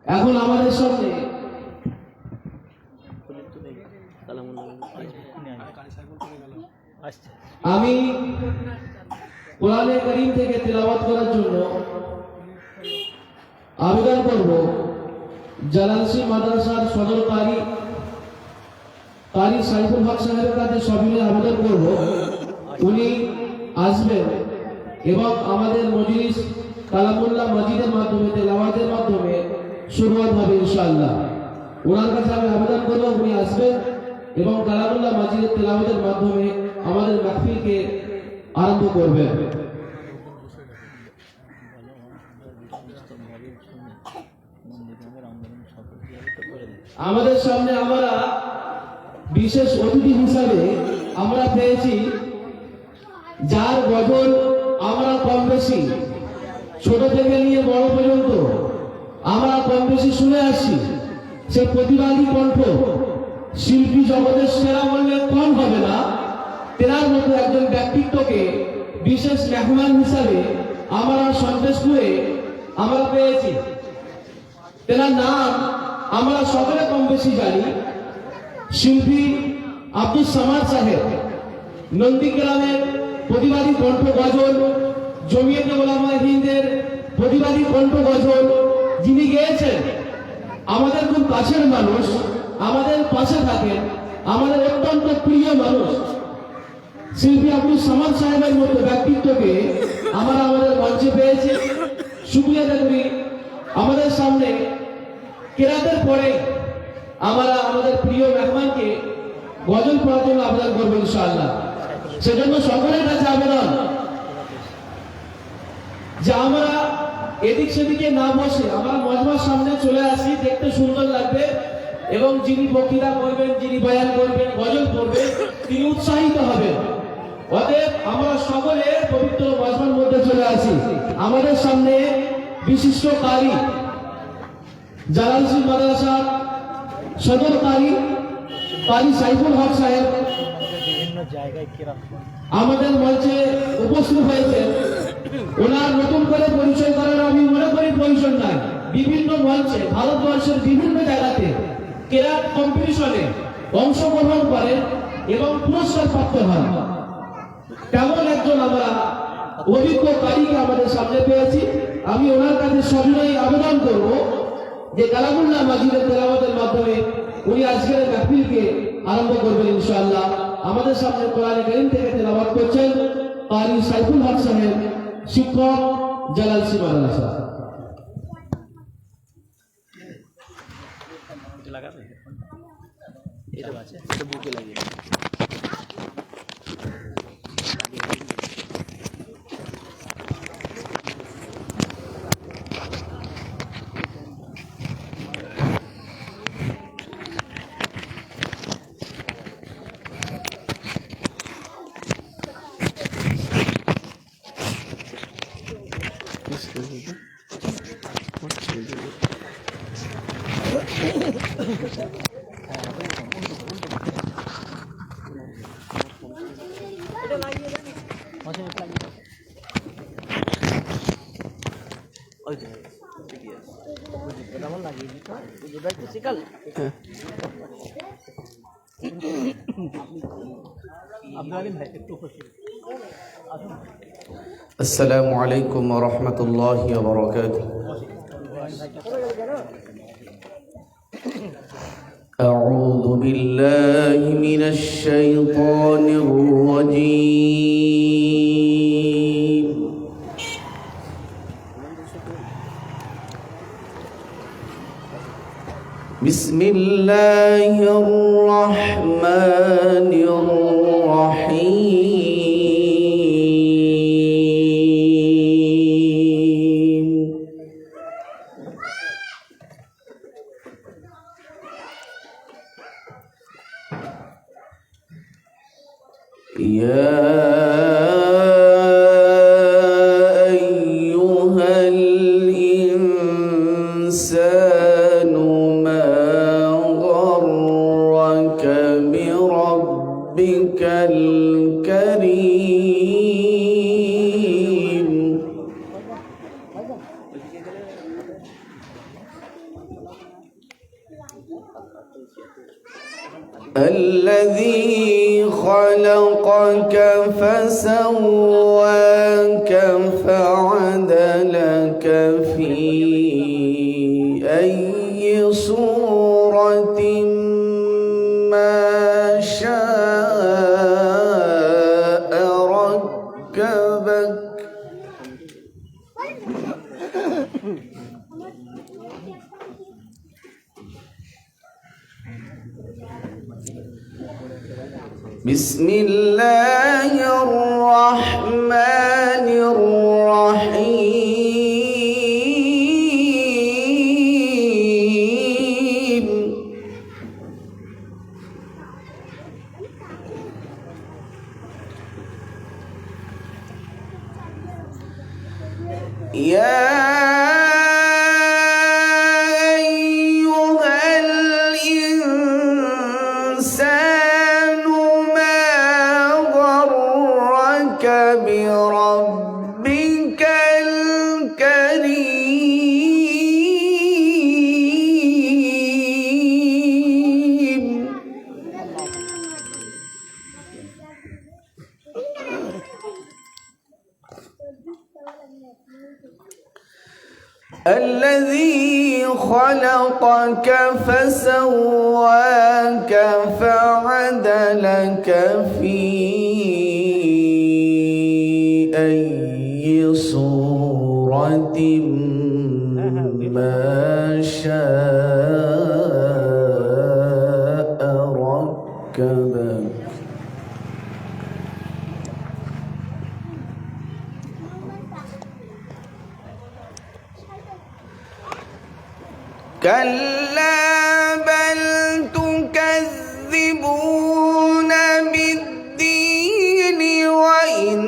এখন আমাদের সামনে আমি কোরআনে কারীম থেকে তেলাওয়াত করার জন্য আবেদন করব জালালসি মাদ্রাসার সদর কারি সাইফুল হক সাহেবের কাছে সবিনয়ে আবেদন করব উনি আসবেন এবং আমাদের মজলিস কালামুল্লাহ মাজিদের মাধ্যমে তেলাওয়াতের মাধ্যমে শুরুয়াত হবে ইনশাআল্লাহ। ওনার কাছে আমি আবেদন করব উনি আসবেন এবং কালামুল্লাহ মাজিদের তেলাওয়াতের মাধ্যমে আমাদের মাহফিলকে আরম্ভ করবেন। আমাদের সামনে আমরা বিশেষ অতিথি হিসাবে আমরা পেয়েছি যার গজল আমরা কম বেশি ছোট থেকে নিয়ে বড় পর্যন্ত আমরা কম বেশি শুনে আসছি। সে প্রতিবাদী কণ্ঠ শিল্পী জগতের সেরা বললে কম হবে না। তেনার মতো একজন ব্যক্তিত্বকে বিশেষ মেহমান হিসাবে আমরা সন্দেশপুরে আমরা পেয়েছি। তেনার নাম আমরা সকলে কম বেশি জানি, শিল্পী আব্দুল সামাদ সাহেব। নন্দীগ্রামের প্রতিবাদী কণ্ঠ গজল, জমিয়তে উলামায়ে হিন্দের প্রতিবাদী কণ্ঠ গজল যিনি গেয়েছেন, আমাদের খুব কাছের মানুষ, আমাদের পাশে থাকেন, আমাদের অত্যন্ত প্রিয় মানুষ শিল্পী আব্দুল সামাদ সাহেবের মতো ব্যক্তিত্বকে আমরা আমাদের মঞ্চে পেয়েছি। শুকরিয়া করি। আমাদের সামনে কেরাতের পরে আমরা আমাদের প্রিয় মেহমানকে গজল পড়ার জন্য আবেদন করবো ইনশাআল্লাহ। সেজন্য সকলের কাছে আবেদন যে আমরা এদিক সেদিকে না বসে আমরা মজমার সামনে চলে আসি, দেখতে সুন্দর লাগবে এবং যিনি বক্তৃতা করবেন, যিনি বয়ান করবেন, গজল পড়বেন, তিনি উৎসাহিত হবেন। অতএব আমরা সকলে পবিত্র মজমার মধ্যে চলে আসি। আমাদের সামনে বিশিষ্ট কারি জালালসি মাদ্রাসার সদর কারি সাইফুল হক সাহেব আমাদের মঞ্চে উপস্থিত হয়েছেন। ওনার নতুন করে পরিচয় করার আমি মনে করি প্রয়োজন নাই। বিভিন্ন মঞ্চে ভারতবর্ষের বিভিন্ন জায়গাতে কেরাত কম্পিটিশনে অংশগ্রহণ করেন এবং পুরস্কার প্রাপ্ত হন। তেমন একজন আমরা অভিজ্ঞ কারিকে আমাদের সামনে পেয়েছি। আমি ওনার কাছে সবিনয়ে আবেদন করব যে কালামুল্লাহ মাজিদের তেলাওয়াতের মাধ্যমে উনি আজকের মাহফিলকে আরম্ভ করবেন ইনশাআল্লাহ। আমাদের সামনে কোরআনে কারীম থেকে তেলাওয়াত করছেন কারি সাইফুল হক সাহেব, শিক্ষক জালালসি মাদ্রাসা। السلام عليكم ورحمة الله وبركاته. أعوذ بالله من الشيطان الرجيم. بسم الله الرحمن الرحيم. يا أيها الإنسان ما غرك بربك الكريم الذي خلقك فسواك فعدلك في أي صورة ما شاء ركبك. بسم الله الرحمن الرحيم. يا أيها الإنسان بربك الكريم. الذي خلقك فسواك فعدلك في أي صورة ما شاء ركبك. كلا بل تكذبون بالدين وإن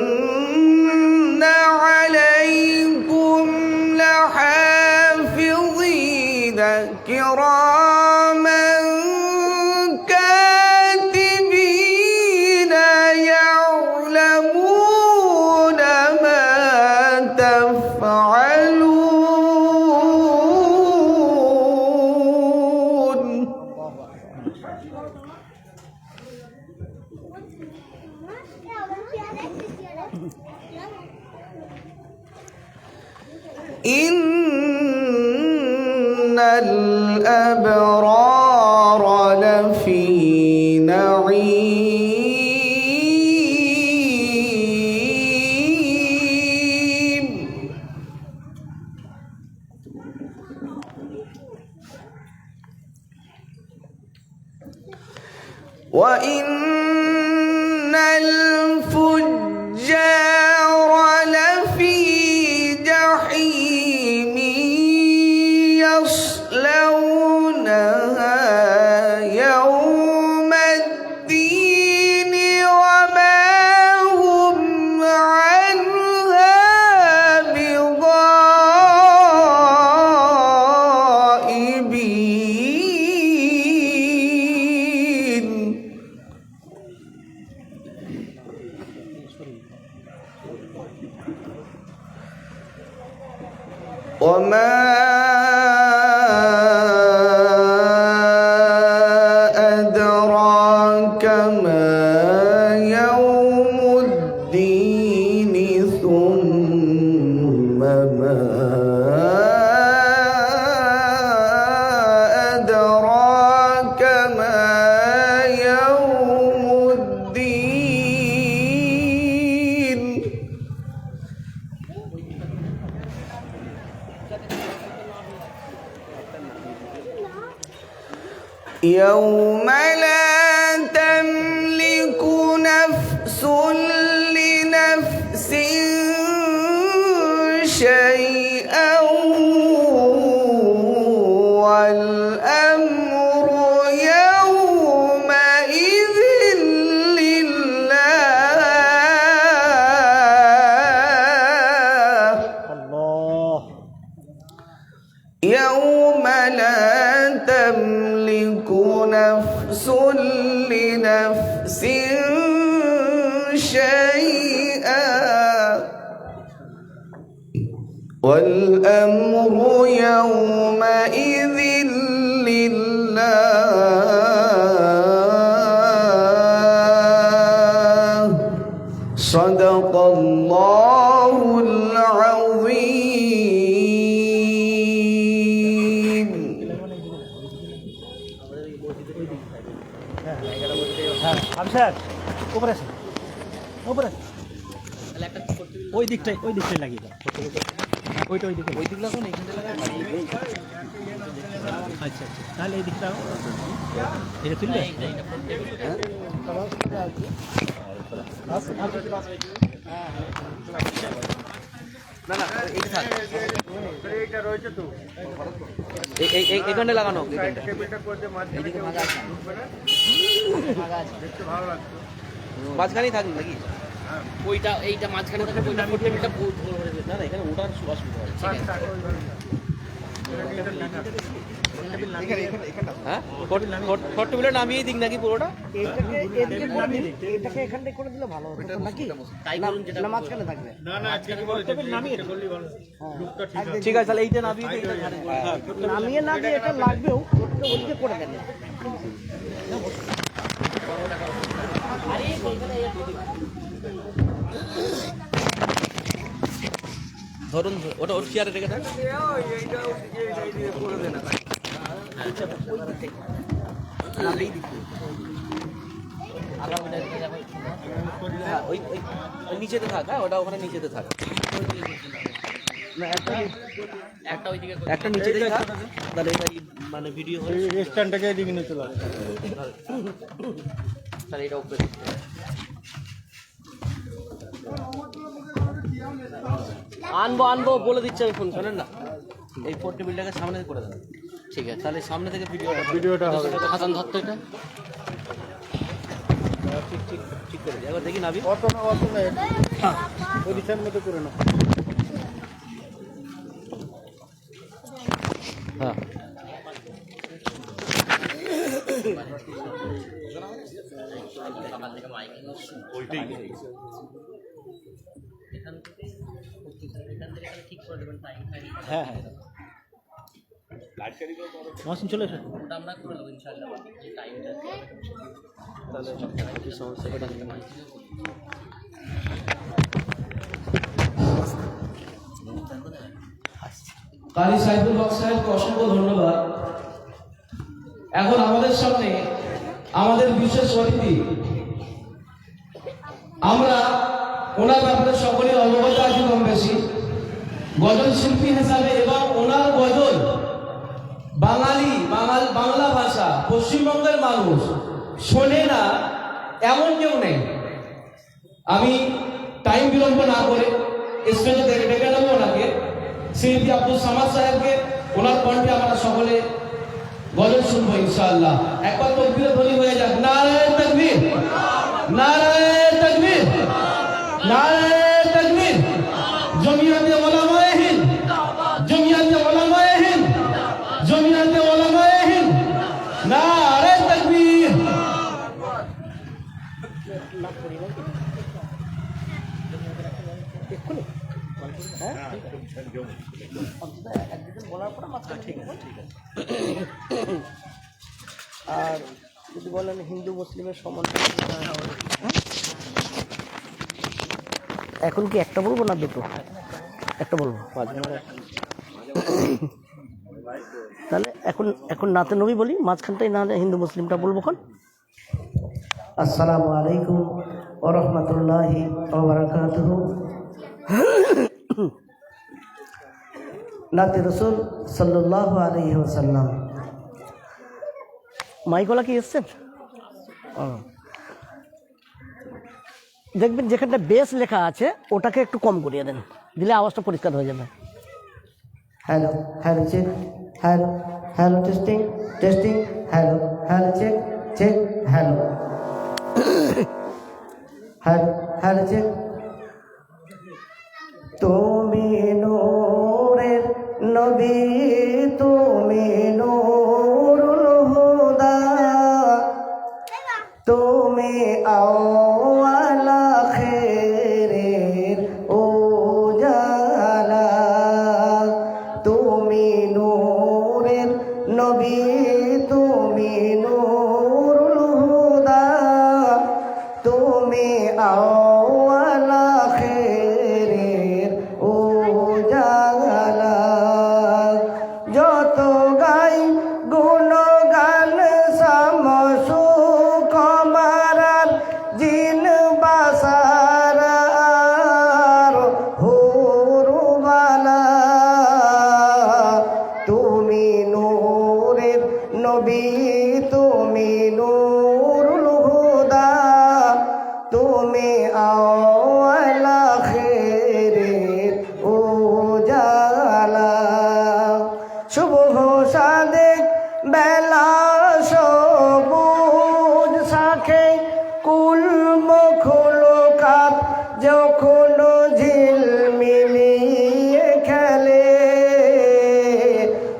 عليكم لحافظين كراما كاتبين يعلمون ما تفعلون. إن الأبرار لفي نعيم. وإن الفجار لفي جحيم يصلونها يوم الدين وما هم عنها بغائبين. وما أدراك ما يوم الدين ثم ما أدراك ما يوم الدين. يوم لا تملك نفس لنفس شيئا والأمر يومئذ لله. يوم لا تملك نفس لنفس شيئا والأمر يومئذ لله. স্যার উপরে আছে উপরে ওই দিকটাই লাগিয়ে দাও ওইটা ওই দিকে লাগানো এখানে আচ্ছা তাহলে এই দিকটা এটা তুললে এখানে লাগানো মাঝখানেই থাকবে নাকি ওইটা এইটা মাঝখানে থাকে ওইটা টেবিলটা না না এখানে ওটার অসুবিধা হয় হ্যাঁ ফোর টেবিলে নামিয়ে দিক নাকি পুরোটা এটাকে এখান থেকে করে দিলে ভালো হতো নাকি তাই বলুন যেটা না মাঝখানে থাকবে ঠিক আছে তাহলে এইটা নামিয়ে দিই নামিয়ে না দিয়ে এটা লাগবেও ওটা ওইদিকে করে দেন ধরুন ওটা ওর চেয়ারে রেখে দেন ওই নিচেতে থাক হ্যাঁ ওটা ওখানে নিচেতে থাক একটা নিচেতে থাক তাহলে এটা মানে ভিডিও স্ট্যান্ডটাকে এদিকে নিয়ে চলে তাহলে এটা উপরে আনবো বলে দিচ্ছি আমি ফোন শোনেন না এই ফোর টেবিলটাকে সামনে করে দেন ঠিক আছে তাহলে সামনে থেকে ভিডিওটা হবে হাসান ধরতো এটা ঠিক করে দিই একবার দেখি নাবি অত না ওই দিশার মতো করে না হ্যাঁ হ্যাঁ মহসিন চলে এসো কারি সাইফুল হক সাহেবকে অসংখ্য ধন্যবাদ। এখন আমাদের সামনে আমাদের বিশেষ অতিথি, আমরা ওনার ব্যাপারে সকলেই অবগত আছি কম বেশি। গজল শিল্পী হিসাবে এবং ওনার গজল বাংলা ভাষা পশ্চিমবঙ্গের মানুষ শোনে না এমন কেউ নেই। আমি টাইম বিলম্ব না করে স্টেজে ডেকে নেবো ওনাকে, শিল্পী আব্দুল সামাদ সাহেবকে। ওনার কণ্ঠে আমরা সকলে গজল শুনবো ইনশাআল্লাহ। একবার তকবীরে ধ্বনি হয়ে যাক, নারায়ে তাকবীর, নারায়ে তাকবীর, নারায়ে তাকবীর। জমিয়াতে উলামায়ে হিন্দ, জমিয়াতে উলামায়ে হিন্দ, জমিয়াতে উলামায়ে হিন্দ, নারায়ে তাকবীর। আর যদি বলেন হিন্দু মুসলিমের সমান, এখন কি একটা বলবো না দুটো? একটা বলবো তাহলে এখন নাতে নবী বলি, মাঝখানটাই না হিন্দু মুসলিমটা বলবো। কোন আসসালামু আলাইকুম ওয়া রাহমাতুল্লাহি ওয়া বারাকাতুহু। নাতে রাসূল সাল্লাল্লাহু আলাইহি ওয়াসাল্লাম। মাইকওয়ালা কি এসছেন? দেখবেন যেখানটা বেস লেখা আছে ওটাকে একটু কম করিয়ে দেন, দিলে আওয়াজটা পরিষ্কার হয়ে যাবে। Hello hello check, hello hello testing testing, hello hello check check, hello hello hello check. তুমি নূরের নবী, তুমি নূরুল হুদা, তুমি আউয়াল আখিরের উজালা, তুমি নূরের নবী, তুমি নূরুল হুদা, তুমি আউয়াল আখিরের উজালা। যত গাই গুণগান শামসু কমারার নবী তুমি নূরুল হুদা তুমি আওয়াল আখিরের উজালা শুভ সাদেক বেলা সবুজ শাখে কুল মখলুকাত যখন ঝিলমিলিয়ে খেলে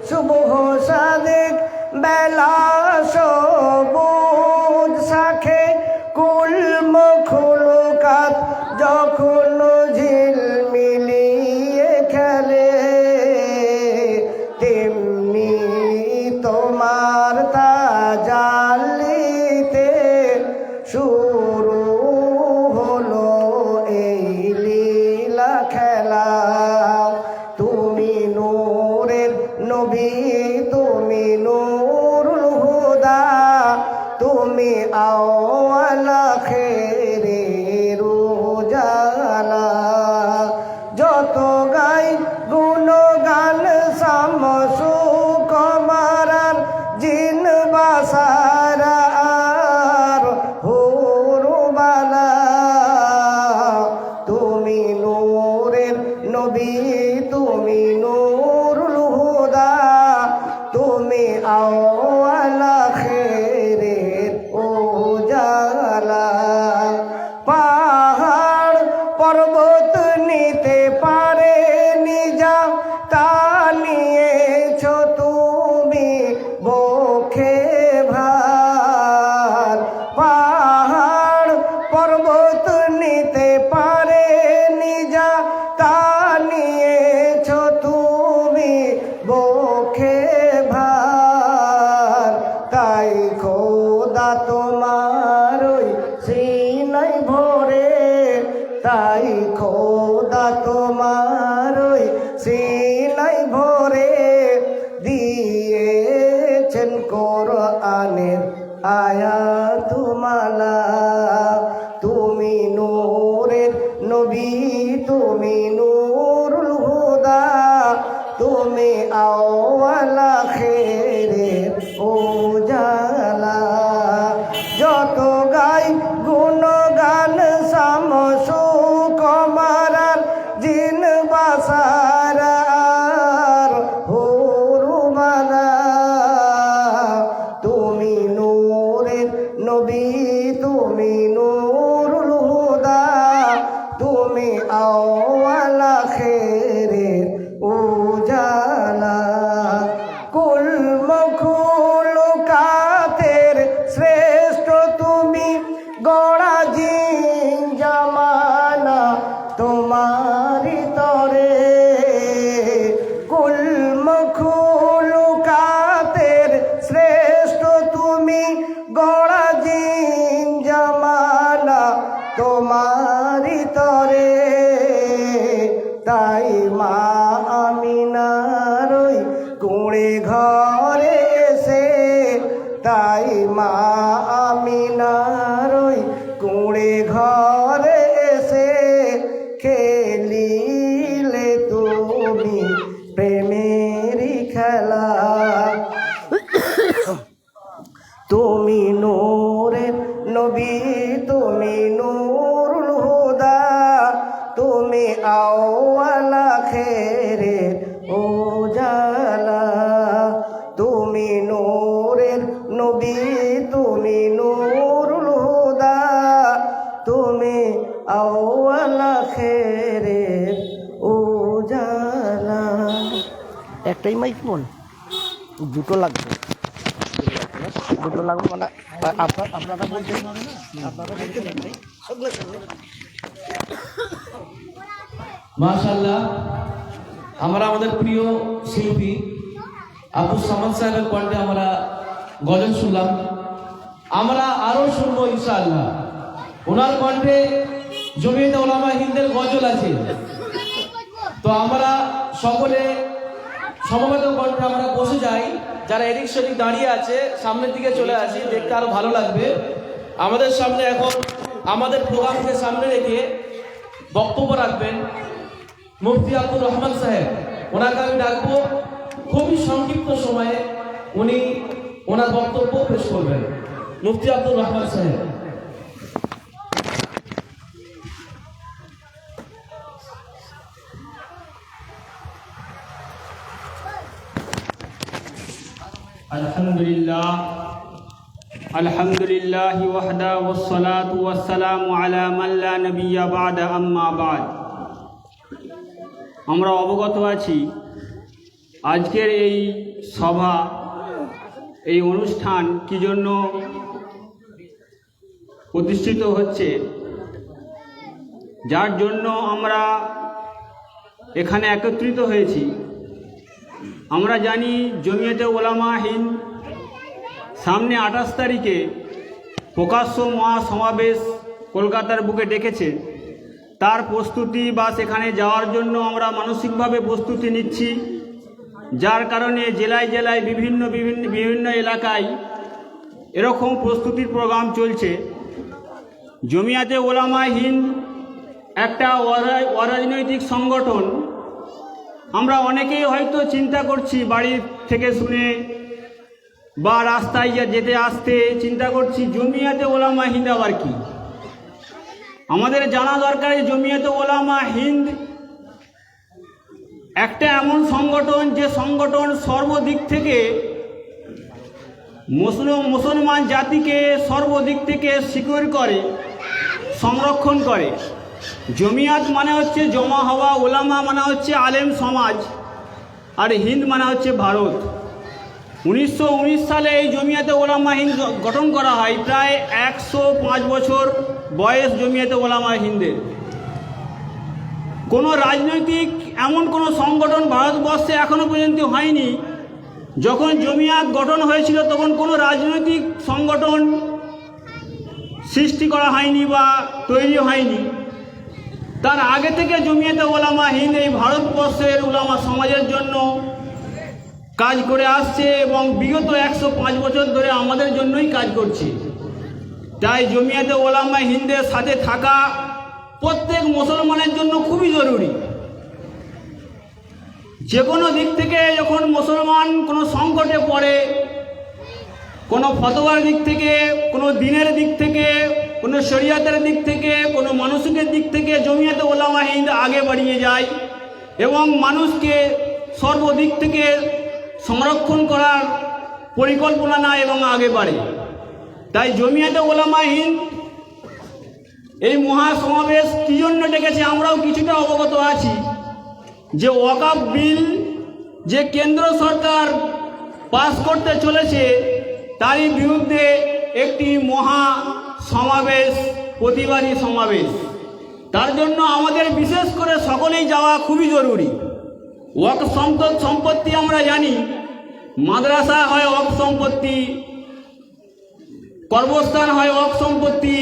শুভ সাদেক বেলা সবুজ শাখে কুল মখলুকাত যখন ঝিলমিলিয়ে খেলে তেমনি তোমার তাজাল্লিতে শুরু হলো এই লীলা খেলা তুমি নূরের নবী তুমি নূরুল হুদা তুমি আওয়াল আখিরের উজালা যত গাই গুণগান শামসু কমারার জিন বাসারার হুরুবালা তুমি নূরের নবী তুমি নূরুল হুদা তুমি আওয়াল আখিরের উজালা পাহাড় পর্বত নিতে পারে নিজা তা নিয়েছ তুমি বক্ষে ভার পাহাড় পর্বত নিতে পারে নিজা তা নিয়েছ তুমি বক্ষে ভার তাই খোদা তোমার ওই সিনাই ভরে তাই খোদা তোমার ওই সিনাই ভরে দিয়েছেন কোরআনের আয়াতুমালা তুমি নূরের নবী তুমি নূরুল হুদা তুমি আওয়াল আখিরের উজালা যত গাই গুণগান শামসু কমারার জিন বাসারার হুরুবালা তুমি নূরের নবী তুমি নূরুল হুদা তুমি আওয়াল আখিরের উজালা কুল মখলুকাতের শ্রেষ্ঠ তুমি গড়া জিন জামানা তোমারি তরে কুল মখলুকাতের শ্রেষ্ঠ তুমি গড়া জিন জামানা তোমারি তরে তাই মা আমিনার ওই কুঁড়ে ঘরে এসে তাই মা আমিনার ওই কুঁড়ে ঘরে এসে খেলিলে তুমি প্রেমেরই খেলা তুমি নূরের নবী তুমি নূরুল হুদা তুমি আওয়াল আখিরের উজালা তুমি নূরের নবী তুমি নূরুল হুদা তুমি আওয়াল আখিরের উজালা একটাই মাইক ফোন দুটো লাগবে মানে আপনারা বলছেন মাশাআল্লাহ আমরা আমাদের প্রিয় শিল্পী আবু সামাদ সাহেবের কণ্ঠে আমরা গজল শুনলাম আমরা আরো শুনবো ইনশাআল্লাহ ওনার কণ্ঠে জমিয়তে উলামা হিন্দের গজল আছে তো আমরা সকলে সমবেত কণ্ঠে আমরা বসে যাই যারা এদিক সেদিক দাঁড়িয়ে আছে সামনের দিকে চলে আসি দেখতে আরো ভালো লাগবে আমাদের সামনে এখন আমাদের প্রোগ্রামকে সামনে রেখে বক্তব্য রাখবেন মুফতি আব্দুর রহমান সাহেব ওনাকে আমি ডাকবো খুবই সংক্ষিপ্ত সময়ে উনি ওনার বক্তব্য পেশ করবেন। মুফতি আব্দুর রহমান সাহেব। আলহামদুলিল্লাহ ওয়াহদা ওয়াসসালাতু ওয়াসসালামু আলা মান লা নাবিয়্যা বা'দা আম্মা বা'দ। আমরা অবগত আছি আজকের এই সভা, এই অনুষ্ঠান কি জন্য প্রতিষ্ঠিত হচ্ছে, যার জন্য আমরা এখানে একত্রিত হয়েছি। আমরা জানি জমিয়তে উলামা হিন্দ সামনে 28 তারিখে প্রকাশ্য মহাসমাবেশ কলকাতার বুকে ডেকেছে। তার প্রস্তুতি বা সেখানে যাওয়ার জন্য আমরা মানসিকভাবে প্রস্তুতি নিচ্ছি, যার কারণে জেলায় জেলায় বিভিন্ন এলাকায় এরকম প্রস্তুতির প্রোগ্রাম চলছে। জমিয়তে উলামা হিন্দ একটা অরাজনৈতিক সংগঠন। আমরা অনেকেই হয়তো চিন্তা করছি, বাড়ি থেকে শুনে বা রাস্তায় যেতে আসতে চিন্তা করছি জমিয়তে উলামা হিন্দ আবার কি। আমাদের জানা দরকার জমিয়তে উলামা হিন্দ একটা এমন সংগঠন যে সংগঠন সর্বদিক থেকে মুসলমান জাতিকে সর্বদিক থেকে সিকিউর করে, সংরক্ষণ করে। জমিয়াত মানে হচ্ছে জমা হওয়া, উলামা মানে হচ্ছে আলেম সমাজ, আর হিন্দ মানে হচ্ছে ভারত। 1919 সালে এই জমিয়তে উলামা হিন্দ গঠন করা হয়। প্রায় 105 বছর বয়স জমিয়তে উলামা হিন্দের। কোনো রাজনৈতিক এমন কোনো সংগঠন ভারতবর্ষে এখনো পর্যন্ত হয়নি। যখন জমিয়াত গঠন হয়েছিল তখন কোনো রাজনৈতিক সংগঠন সৃষ্টি করা হয়নি বা তৈরি হয়নি। তার আগে থেকে জমিয়তে উলামা হিন্দ এই ভারতবর্ষের উলামা সমাজের জন্য কাজ করে আসছে এবং বিগত 105 বছর ধরে আমাদের জন্যই কাজ করছে। তাই জমিয়তে উলামা হিন্দের সাথে থাকা প্রত্যেক মুসলমানের জন্য খুবই জরুরি। যে কোনো দিক থেকে যখন মুসলমান কোনো সংকটে পড়ে, কোনো ফতোয়ার দিক থেকে, কোনো দিনের দিক থেকে, কোনো শরিয়াতের দিক থেকে, কোনো মানসিকের দিক থেকে জমিয়তে উলামা হিন্দ আগে বাড়িয়ে যায় এবং মানুষকে সর্বদিক থেকে সংরক্ষণ করার পরিকল্পনা নেয় এবং আগে বাড়ে। তাই জমিয়তে উলামা হিন্দ এই মহাসমাবেশ কি জন্য ডেকেছে আমরাও কিছুটা অবগত আছি। যে ওয়াকফ বিল যে কেন্দ্র সরকার পাস করতে চলেছে তারই বিরুদ্ধে একটি মহা সমাবেশ, প্রতিবাদী সমাবেশ। তার জন্য আমাদের বিশেষ করে সকলেই যাওয়া খুবই জরুরি। ওয়াকফ সম্পত্তি আমরা জানি, মাদ্রাসা হয় ওয়াকফ সম্পত্তি, কর্মস্থান হয় ওয়াকফ সম্পত্তি।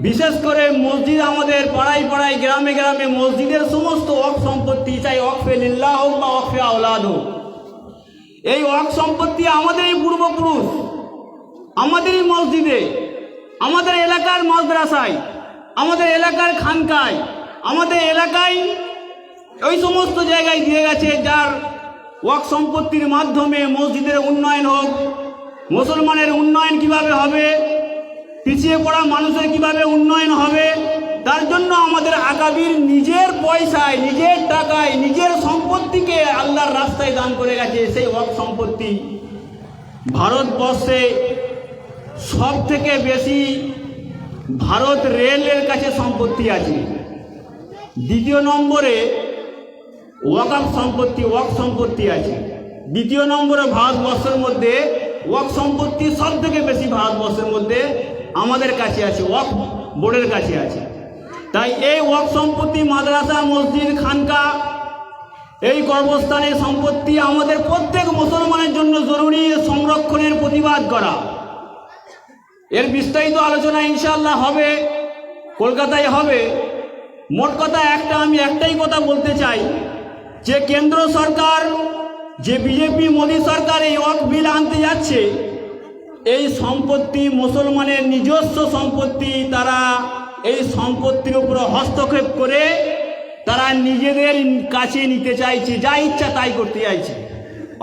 বিশেষ করে মসজিদ, আমাদের পাড়ায় পাড়ায় গ্রামে গ্রামে মসজিদের সমস্ত ওয়াকফ সম্পত্তি, চাই ওয়াকফে লিল্লাহ হোক বা ওয়াকফে আওলাদ হোক, এই ওয়াকফ সম্পত্তি আমাদেরই পূর্বপুরুষ, আমাদেরই মসজিদে, আমাদের এলাকার মাদ্রাসায়, আমাদের এলাকার খানকায়, আমাদের এলাকায় ওই সমস্ত জায়গায় দিয়ে গেছে, যার ওয়াকফ সম্পত্তির মাধ্যমে মসজিদের উন্নয়ন হোক, মুসলমানের উন্নয়ন কিভাবে হবে, পিছিয়ে পড়া মানুষের কিভাবে উন্নয়ন হবে, তার জন্য আমাদের আকাবির নিজের পয়সায়, নিজের টাকায়, নিজের সম্পত্তিকে আল্লাহর রাস্তায় দান করে গেছে। সেই ওয়াকফ সম্পত্তি ভারতবর্ষে সব থেকে বেশি ভারত রেলের কাছে সম্পত্তি আছে। দ্বিতীয় নম্বরে ওয়াকফ সম্পত্তি আছে। দ্বিতীয় নম্বরে ভারতবর্ষের মধ্যে ওয়াকফ সম্পত্তি সব থেকে বেশি ভারতবর্ষের মধ্যে আমাদের কাছে আছে, ওয়াকফ বোর্ডের কাছে আছে। তাই এই ওয়াকফ সম্পত্তি, মাদ্রাসা, মসজিদ, খানকা, এই কর্মস্থানের সম্পত্তি আমাদের প্রত্যেক মুসলমানের জন্য জরুরি। সংরক্ষণের প্রতিবাদ করা, এর বিস্তারিত আলোচনা ইনশাআল্লাহ হবে, কলকাতায় হবে। মোট কথা আমি একটাই কথা বলতে চাই, যে কেন্দ্র সরকার, যে বিজেপি মোদী সরকার এই ওয়াকফ বিল আনতে যাচ্ছে, এই সম্পত্তি মুসলমানের নিজস্ব সম্পত্তি। তারা এই সম্পত্তির উপর হস্তক্ষেপ করে তারা নিজেদের কাছে নিতে চাইছে, যা ইচ্ছা তাই করতে চাইছে।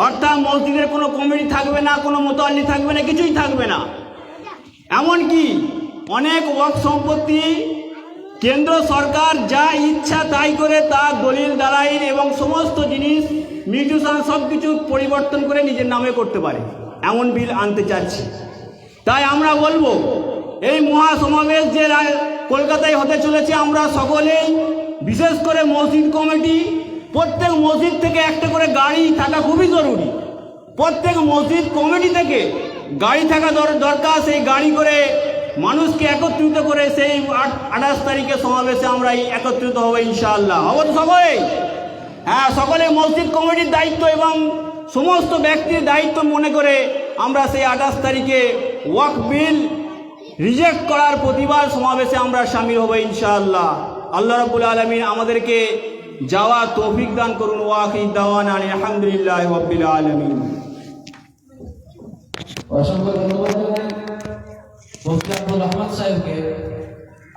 অর্থাৎ মসজিদের কোনো কমিটি থাকবে না, কোনো মোতাল্লি থাকবে না, কিছুই থাকবে না। এমনকি অনেক ওয়াকফ সম্পত্তি কেন্দ্র সরকার যা ইচ্ছা তাই করে তার দলিল দালাইল এবং সমস্ত জিনিস মিউটেশন সব কিছু পরিবর্তন করে নিজের নামে করতে পারে, এমন বিল আনতে চাচ্ছি। তাই আমরা বলবো এই মহাসমাবেশ যে কলকাতায় হতে চলেছে, আমরা সকলেই বিশেষ করে মসজিদ কমিটি, প্রত্যেক মসজিদ থেকে একটা করে গাড়ি থাকা খুবই জরুরি। প্রত্যেক মসজিদ কমিটি থেকে গাড়ি থাকা দরকার। সেই গাড়ি করে মানুষকে একত্রিত করে সেই 28 তারিখে সমাবেশে আমরা একত্রিত হবো ইনশাআল্লাহ। অবশ্য সকলে, হ্যাঁ, সকলে মসজিদ কমিটির দায়িত্ব এবং সমস্ত ব্যক্তির দায়িত্ব মনে করে আমরা সেই 28 তারিখে ওয়াকফ বিল রিজেক্ট করার প্রতিবাদ সমাবেশে আমরা শামিল হব ইনশাআল্লাহ। আল্লাহ রাব্বুল আলামিন আমাদেরকে যাওয়া তৌফিক দান করুন। ওয়াখির দাওয়ানা আলহামদুলিল্লাহি রাব্বিল আলামিন। অসংখ্য ধন্যবাদ জানাই মুফতি আব্দুর রহমান সাহেবকে।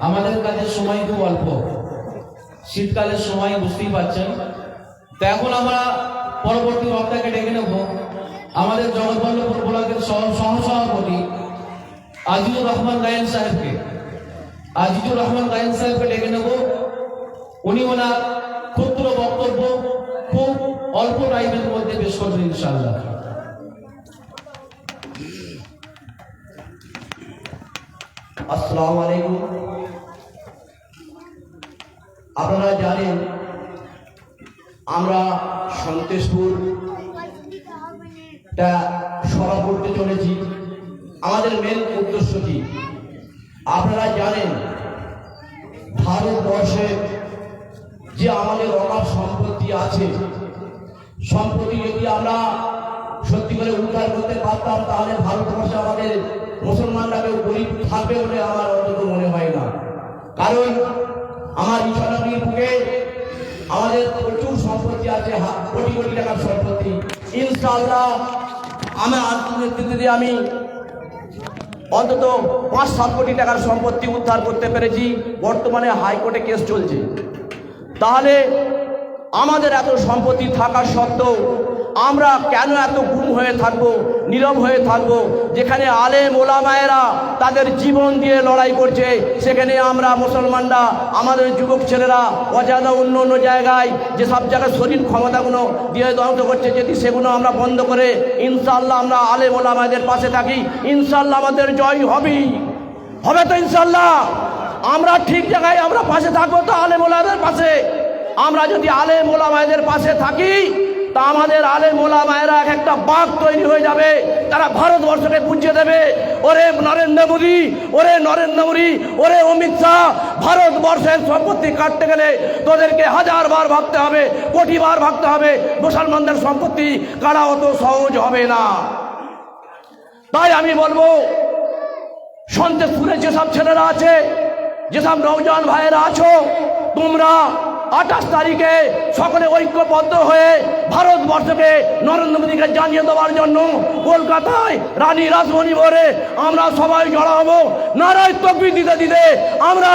আমাদের কাছে সময় খুব অল্প, শীতকালের সময় বুঝতেই পারছেন। তো এখন আমরা পরবর্তী বক্তাকে ডেকে নেব আমাদের জগৎবল্লভপুর ব্লকের সহসভাপতি আজিজুর রহমান গায়েন সাহেবকে। আজিজুর রহমান গায়েন সাহেবকে ডেকে নেব। উনি ওনার ক্ষুদ্র বক্তব্য খুব অল্প টাইমের মধ্যে পেশ করবেন ইনশাআল্লাহ। আসসালামু আলাইকুম। আপনারা জানেন আমরা সন্তোষপুর সভা করতে চলেছি। আমাদের মেন উদ্দেশ্য কি আপনারা জানেন, ভারতবর্ষে যে আমাদের অগাধ সম্পত্তি আছে, সম্পত্তি যদি আমরা সত্যি করে উদ্ধার করতে পারতাম তাহলে ভারতবর্ষে আমাদের মুসলমানরা কেউ গরিব থাকবে বলে আমার অন্তত মনে হয় না। কারণ আমার ঈশ্বরীর বুকে আমাদের প্রচুর সম্পত্তি আছে, কোটি কোটি টাকার সম্পত্তি। ইনশাআল্লাহ আমার নেতৃত্বে আমি অন্তত 5-7 কোটি টাকার সম্পত্তি উদ্ধার করতে পেরেছি। বর্তমানে হাইকোর্টে কেস চলছে। তাহলে আমাদের এত সম্পত্তি থাকা সত্ত্বেও আমরা কেন এত গুম হয়ে থাকবো, নীরব হয়ে থাকবো? যেখানে আলেম ওলামায়েরা তাদের জীবন দিয়ে লড়াই করছে, সেখানে আমরা মুসলমানরা, আমাদের যুবক ছেলেরা অজানা অন্য অন্য জায়গায় যেসব জায়গায় শরীর ক্ষমতাগুলো দিয়ে ধ্বংস করছে, যদি সেগুলো আমরা বন্ধ করে ইনশাআল্লাহ আমরা আলেম ওলামায়েদের পাশে থাকি, ইনশাআল্লাহ আমাদের জয় হবেই হবে। তো ইনশাআল্লাহ আমরা ঠিক জায়গায় আমরা পাশে থাকবো তো আলেম ওলামাদের পাশে। আমরা যদি আলেম ওলামায়েদের পাশে থাকি তা আমাদের আলেম ওলামায়েরা একটা বাঘ তৈরি হয়ে যাবে। তারা ভারতবর্ষকে বুঝিয়ে দেবে, ওরে নরেন্দ্র মোদী, ওরে অমিত শাহ, ভারতবর্ষের সম্পত্তি কাটতে গেলে তোদেরকে 1000 বার ভাবতে হবে, কোটি বার ভাবতে হবে। মুসলমানদের সম্পত্তি কাটা অত সহজ হবে না। তাই আমি বলবো, সন্তোষপুরে যেসব ছেলেরা আছে, যেসব নওজওয়ান ভাইয়েরা আছো, তোমরা 28 তারিখে সকলে ঐক্যবদ্ধ হয়ে ভারতবর্ষকে নরেন্দ্র মোদীকে জানিয়ে দেওয়ার জন্য কলকাতায় রানী রাসমণি ভরে আমরা সবাই জড়ো হবো। নারায় তাকবীর দিতে দিতে আমরা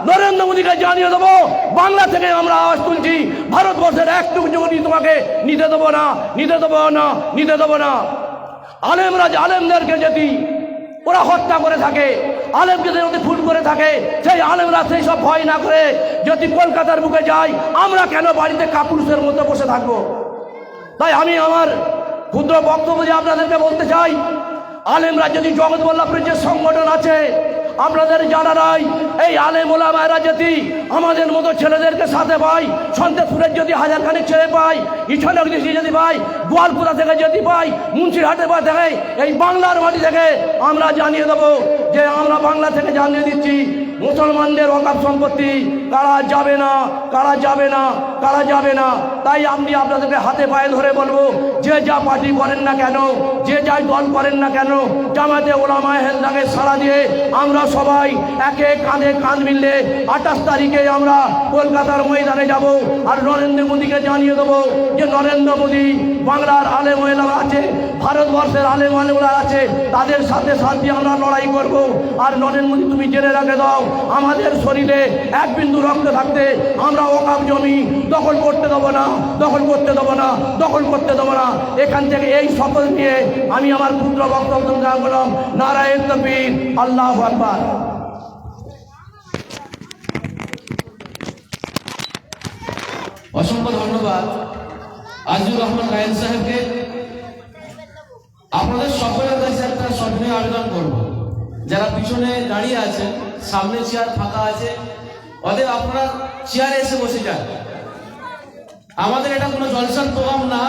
নরেন্দ্র মোদীকে জানিয়ে দেবো, বাংলা থেকে আমরা আওয়াজ তুলছি, ভারতবর্ষের একটুকু জমি তোমাকে নিতে দেবো না, নিতে দেবো না, নিতে দেবো না। আলেমদেরকে যদি ওরা হত্যা করে থাকে, আলেমকে যদি খুন করে থাকে, সেই আলেমরা সেই সব ভয় না করে যদি কলকাতার বুকে যায়, আমরা কেন বাড়িতে কাপুরুষের মতো বসে থাকবো? তাই আমি আমার ক্ষুদ্র বক্তব্য যে আপনাদেরকে বলতে চাই, আলেমরা যদি জগৎবল্লভপুরের যে সংগঠন আছে আপনাদের জানা নাই, এই আলেম ওলামায়েরা যদি আমাদের মতো ছেলেদেরকে সাথে পাই, সন্তোষপুরের যদি 1000 খানেক ছেলে পাই, ইছানগরী যদি পাই, গোয়ালপুরা থেকে যদি পাই, মুন্সিরহাটের পা থেকে, এই বাংলার মাটি থেকে আমরা জানিয়ে দেবো যে আমরা বাংলা থেকে জানিয়ে দিচ্ছি মুসলমানদের ওয়াকফ সম্পত্তি কারা যাবে না, কারা যাবে না, কারা যাবে না। তাই আমি আপনাদেরকে হাতে পায়ে ধরে বলবো, যে যা পার্টি করেন না কেন, যে যাই দল করেন না কেন, জামাতে ওলামায়ে হিন্দাকে সাড়া দিয়ে আমরা সবাই একে কাঁধে কাঁধ মিললে 28 তারিখে আমরা কলকাতার ময়দানে যাব। আর নরেন্দ্র মোদীকে জানিয়ে দেবো যে নরেন্দ্র মোদী বাংলার আলেম ওলামা আছে, ভারতবর্ষের আলেম ওলামা আছে, তাদের সাথে সাথে আমরা লড়াই করব। আর নরেন্দ্র মোদী তুমি জেনে রাখে দাও, আমাদের শরীরে 1 বিন্দু রক্ত থাকতে আমরা ওয়াকফ জমি দখল করতে দেবো না, দখল করতে দেবো না, দখল করতে দেবো না। এখান থেকে এই শপথ নিয়ে আমি আমার ক্ষুদ্র বক্তব্য দান করলাম। নারায়ে তাকবীর, আল্লাহু আকবার। অসংখ্য ধন্যবাদ আজিজুর রহমান রায়ন সাহেবকে। আপনাদের সকলের কাছে একটা সবিনয় আবেদন করব, যারা পিছনে দাঁড়িয়ে আছেন, সামনে চেয়ার ফাঁকা আছে, অতএব আপনারা চেয়ারে এসে বসে যান। আমাদের এটা কোনো জলসার প্রোগ্রাম না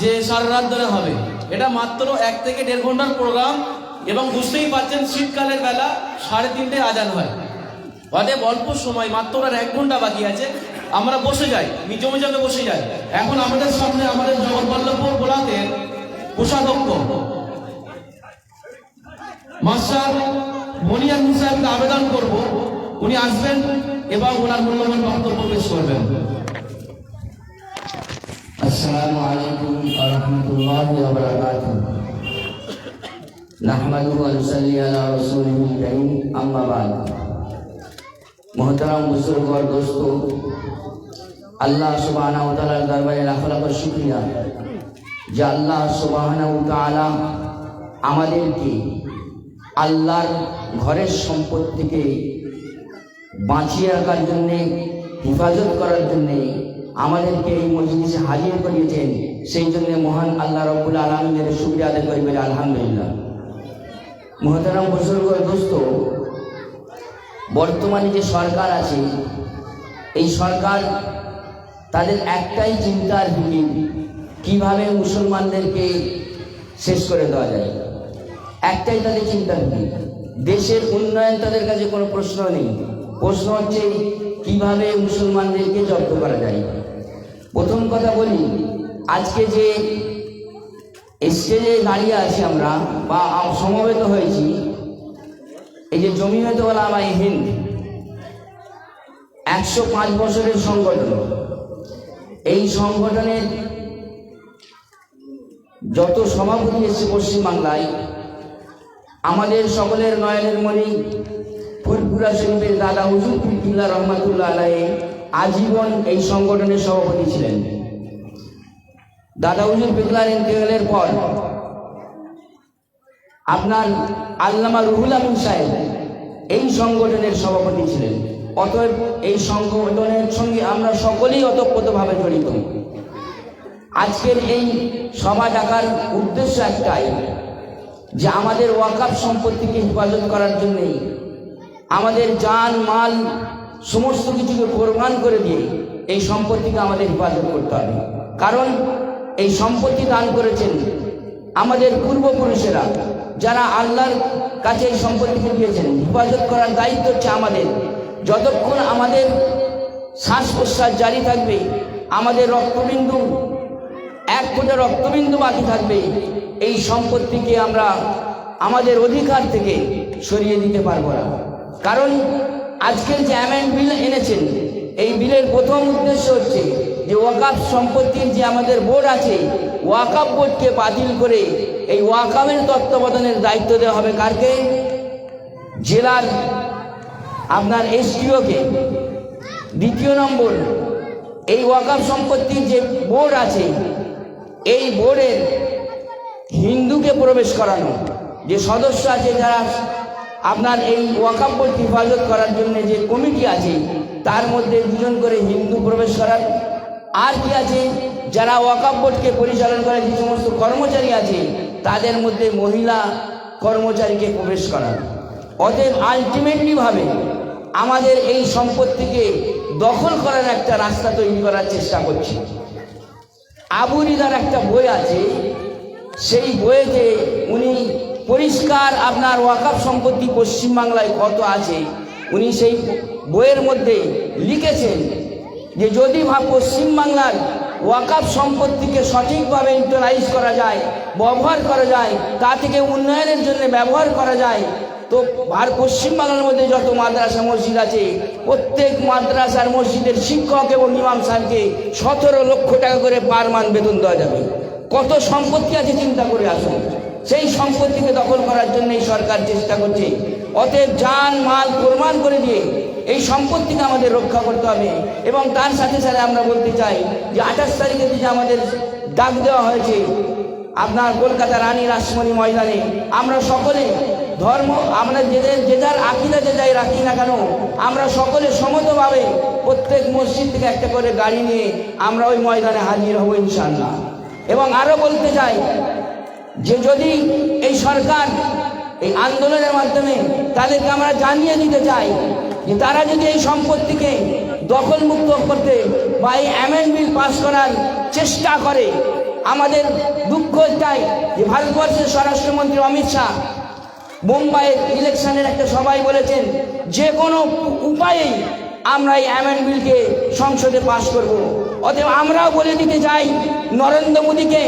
যে সারা রাত ধরে হবে, এটা মাত্র 1 থেকে 1.5 ঘন্টার প্রোগ্রাম। এবং বুঝতেই পারছেন শীতকালের বেলা 3:30 আজান হয়, অতএব অল্প সময়, মাত্র আর 1 ঘন্টা বাকি আছে। আমরা বসে যাই, নিজ নিজকে বসে যাই। এখন আমাদের সামনে আমাদের জগৎবল্লভপুর ব্লকের কোষাধ্যক্ষ মাস্টার মনিয়ান সাহেবকে আবেদন করব, উনি আসবেন এবং ওনার মূল্যবান বক্তব্য পেশ করবেন। السلام عليكم ورحمة الله وبركاته نحمده ونصلي على رسوله الكريم أما بعد मोहतरम बुजुर्ग और दोस्तों, अल्लाह सुब्हानहू व तआला दरबारे लाख लाख शुक्रिया যে আল্লাহ সুবহানাহু ওয়া তাআলা আমাদেরকে আল্লাহর ঘরের সম্পত্তিকে বাঁচিয়ে রাখার জন্যে, হেফাজত করার জন্যে আমাদেরকে এই মজলিসে হাজির করিয়েছেন। সেই জন্য মহান আল্লাহ রাব্বুল আলামিনের শুকরিয়া আদায় করি, বলি আলহামদুলিল্লাহ। মুহতারাম বুজুর্গ ও দোস্ত, বর্তমানে যে সরকার আছে, এই সরকার তাদের একটাই চিন্তার ফিকির, কিভাবে মুসলমানদেরকে শেষ করে দেওয়া যায়। একটাই তাদের চিন্তার ফিকির, দেশের উন্নয়ন তাদের কাছে কোনো প্রশ্ন নেই। প্রশ্ন হচ্ছে কিভাবে মুসলমানদেরকে জব্দ করা যায়। প্রথম কথা বলি, আজকে যে স্টেজে দাঁড়িয়ে আছি আমরা বা সমবেত হয়েছি, এই যে জমিয়ত উলামায়ে হিন্দ 105 বছরের সংগঠন, এই সংগঠনের যত সভাপতি এসেছে পশ্চিমবাংলায়, আমাদের সকলের নয়নের মণি ফুরফুরা শরীফের দাদা হুজুর কিবলা রহমাতুল্লাহ আলাইহি আজীবন এই সংগঠনের সভাপতি ছিলেন। দাদা হুজুর কিবলার ইন্তেকালের পর আপনার আল্লামা রুহুল আমিন সাহেব এই সংগঠনের সভাপতি ছিলেন। অতএব এই সংগঠনের সঙ্গে আমরা সকলেই ওতপ্রোতভাবে জড়িত। আজকের এই সভা ডাকার উদ্দেশ্য একটাই, যে আমাদের ওয়াকফ সম্পত্তিকে হেফাজত করার জন্যেই আমাদের জান মাল সমস্ত কিছুকে কোরবান করে দিয়ে এই সম্পত্তিকে আমাদের হেফাজত করতে হবে। কারণ এই সম্পত্তি দান করেছেন আমাদের পূর্বপুরুষেরা, যারা আল্লাহর কাছে এই সম্পত্তিকে দিয়েছেন। হেফাজত করার দায়িত্ব হচ্ছে আমাদের। যতক্ষণ আমাদের শ্বাস প্রশ্বাস জারি থাকবে, আমাদের রক্তবিন্দু, 1 ফোঁটা রক্তবিন্দু বাকি থাকবে, এই সম্পত্তিকে আমরা আমাদের অধিকার থেকে সরিয়ে দিতে পারবো না। কারণ আজকের যে অ্যামেন্ড বিল এনেছেন, এই বিলের প্রথম উদ্দেশ্য হচ্ছে যে ওয়াকফ সম্পত্তির যে আমাদের বোর্ড আছে, ওয়াকফ বোর্ডকে বাতিল করে এই ওয়াকফের তত্ত্বাবধানের দায়িত্ব দেওয়া হবে কারকে? জেলার আপনার এসডিওকে। দ্বিতীয় নম্বর, এই ওয়াকফ সম্পত্তির যে বোর্ড আছে, এই বোর্ডের হিন্দুকে প্রবেশ করানো, যে সদস্য আছে যারা আপনার এই ওয়াকফ বোর্ড হেফাজত করার জন্য যে কমিটি আছে, তার মধ্যে 2 জন করে হিন্দু প্রবেশ করার। আর কি আছে, যারা ওয়াকফ বোর্ডকে পরিচালনা করে যে সমস্ত কর্মচারী আছে, তাদের মধ্যে মহিলা কর্মচারীকে প্রবেশ করার। অতএব আলটিমেটলি ভাবে আমাদের এই সম্পত্তিকে দখল করার একটা রাস্তা তৈরি করার চেষ্টা করছি। আবু রিদার একটা বই আছে, সেই বইতে উনি পরিষ্কার আপনার ওয়াকফ সম্পত্তি পশ্চিমবাংলায় কত আছে, উনি সেই বইয়ের মধ্যে লিখেছেন যে যদি পশ্চিমবাংলার ওয়াকফ সম্পত্তিকে সঠিকভাবে ইউটিলাইজ করা যায়, ব্যবহার করা যায়, তা থেকে উন্নয়নের জন্য ব্যবহার করা যায়, তো আর পশ্চিমবাংলার মধ্যে যত মাদ্রাসা মসজিদ আছে, প্রত্যেক মাদ্রাসার মসজিদের শিক্ষক এবং ইমাম সাহেবকে 17 লক্ষ টাকা করে পার মান বেতন দেওয়া যাবে। কত সম্পত্তি আছে চিন্তা করে আসুন। সেই সম্পত্তিকে দখল করার জন্য এই সরকার চেষ্টা করছে। অতএব জান মাল কোরবান করে দিয়ে এই সম্পত্তিকে আমাদের রক্ষা করতে হবে। এবং তার সাথে সাথে আমরা বলতে চাই যে 28 তারিখে যে আমাদের ডাক দেওয়া হয়েছে আপনার কলকাতা রানী রাসমণি ময়দানে, আমরা সকলে ধর্ম, আমরা যে যার আকিদা যে যাই রাখি না কেন, আমরা সকলে সমতভাবে প্রত্যেক মসজিদ থেকে একটা করে গাড়ি নিয়ে আমরা ওই ময়দানে হাজির হব ইনশাআল্লাহ। এবং আরও বলতে চাই যে যদি এই সরকার এই আন্দোলনের মাধ্যমে তাদেরকে আমরা জানিয়ে দিতে চাই যে তারা যদি এই সম্পত্তিকে দখলমুক্ত করতে বা এই অ্যামেন্ডমেন্ট পাস করার চেষ্টা করে, আমাদের দুঃখ চাই যে ভারতবর্ষের স্বরাষ্ট্রমন্ত্রী অমিত শাহ মুম্বাইয়ের ইলেকশনের একটা সভায় বলেছেন যে কোনো উপায়েই আমরা এই অ্যামেন্ডমেন্টকে সংসদে পাশ করব। অতএব আমরাও বলে দিতে চাই নরেন্দ্র মোদীকে,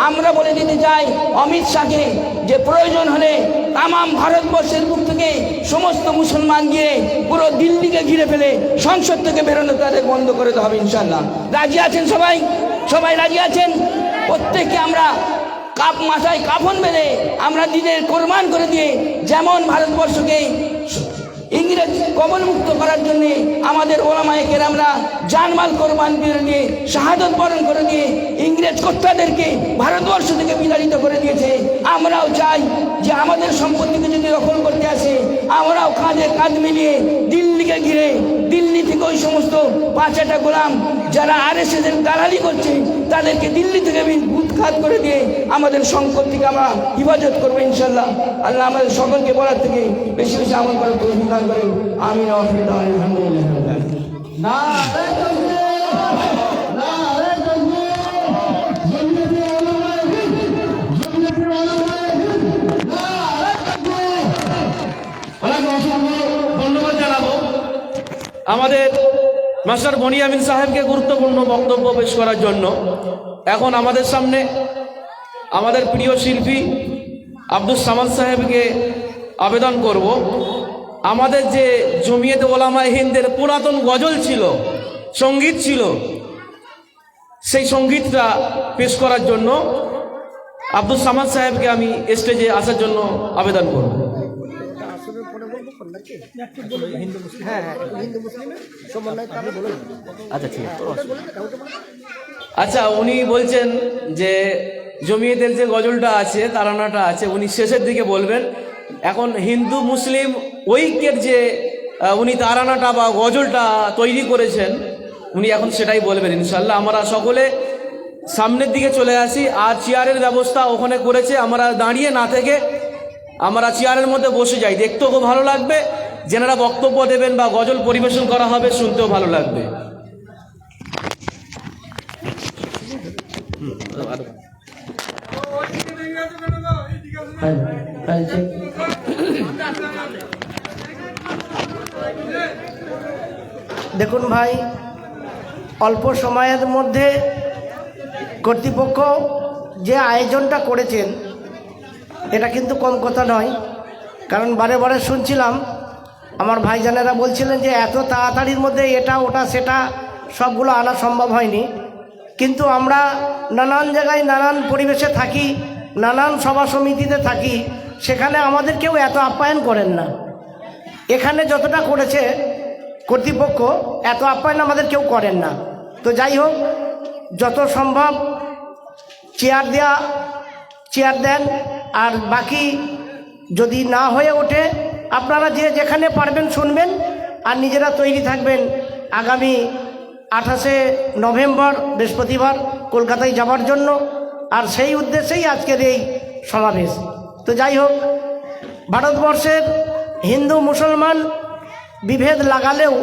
আমরা বলে দিতে চাই অমিত শাহকে যে প্রয়োজন হলে তামাম ভারতবর্ষের বুক থেকে সমস্ত মুসলমান গিয়ে পুরো দিল্লিকে ঘিরে ফেলে সংসদ থেকে বেরোনো তাদের বন্ধ করে দেওয়া হবে ইনশাআল্লাহ। রাজি আছেন সবাই? সবাই রাজি আছেন? প্রত্যেককে আমরা মাথায় কাফন বেঁধে আমরা দিনের কোরবান করে দিয়ে যেমন ভারতবর্ষকে ইংরেজ কবলমুক্ত করার জন্য আমাদের ওলামায়ে কেরামরা জানমাল কোরবান দিয়ে শাহাদত বরণ করে দিয়ে ইংরেজ কর্তাদেরকে ভারতবর্ষ থেকে বিতাড়িত করে দিয়েছে, আমরাও চাই যে আমাদের সম্পত্তিকে যদি দখল করতে আসে আমরাও কাঁধে কাঁধ মিলিয়ে দিল্লিকে ঘিরে দিল্লি থেকে ওই সমস্ত পাঁচাটা গোলাম যারা RSS এর দালালি করছে তাদেরকে দিল্লি থেকে উৎখাত করে দিয়ে আমাদের সম্পত্তিকে আমরা হিফাজত করবো ইনশাল্লাহ। আল্লাহ আমাদের সকলকে বলার থেকে বেশি বেশি আমল করার তৌফিক দান করেন। আমিন। ধন্যবাদ জানাবো আমাদের মাস্টার বনিয়ামিন সাহেবকে গুরুত্বপূর্ণ বক্তব্য পেশ করার জন্য। এখন আমাদের সামনে আমাদের প্রিয় শিল্পী আব্দুস সামাদ সাহেবকে আবেদন করব আমাদের যে জমিয়তে ওলামায়ে হিন্দের পুরাতন গজল ছিল, সঙ্গীত ছিল, সেই সঙ্গীতটা পেশ করার জন্য আব্দুস সামাদ সাহেবকে আমি স্টেজে আসার জন্য আবেদন করব। আচ্ছা, উনি বলছেন যে জমিয়তের যে গজলটা আছে, তারানাটা আছে, উনি শেষের দিকে বলবেন। এখন হিন্দু মুসলিম ঐক্যের যে উনি তারানাটা বা গজলটা তৈরি করেছেন উনি এখন সেটাই বলবেন ইনশাল্লাহ। আমরা সকলে সামনের দিকে চলে আসি, আর চেয়ারের ব্যবস্থা ওখানে করেছে, আমরা দাঁড়িয়ে না থেকে আমরা চেয়ারের মধ্যে বসে যাই, দেখতেও খুব ভালো লাগবে, যেনারা বক্তব্য দেবেন বা গজল পরিবেশন করা হবে শুনতেও ভালো লাগবে। দেখুন ভাই, অল্প সময়ের মধ্যে কর্তৃপক্ষ যে আয়োজনটা করেছেন এটা কিন্তু কম কথা নয়। কারণ বারে বারে শুনছিলাম আমার ভাইজানেরা বলছিলেন যে এত তাড়াতাড়ির মধ্যে এটা ওটা সেটা সবগুলো আনা সম্ভব হয়নি। কিন্তু আমরা নানান জায়গায় নানান পরিবেশে থাকি, নানান সভা সমিতিতে থাকি, সেখানে আমাদের কেউ এত আপ্যায়ন করেন না। এখানে যতটা করেছে কর্তৃপক্ষ এত আপ্যায়ন আমাদের কেউ করেন না। তো যাই হোক, যত সম্ভব চেয়ার দেন, আর বাকি যদি না হয়ে ওঠে আপনারা যে যেখানে পারবেন শুনবেন আর নিজেরা তৈরি থাকবেন আগামী 28শে নভেম্বর বৃহস্পতিবার কলকাতায় যাওয়ার জন্য। আর সেই উদ্দেশ্যেই আজকের এই সমাবেশ। তো যাই হোক, ভারতবর্ষের হিন্দু মুসলমান বিভেদ লাগালেও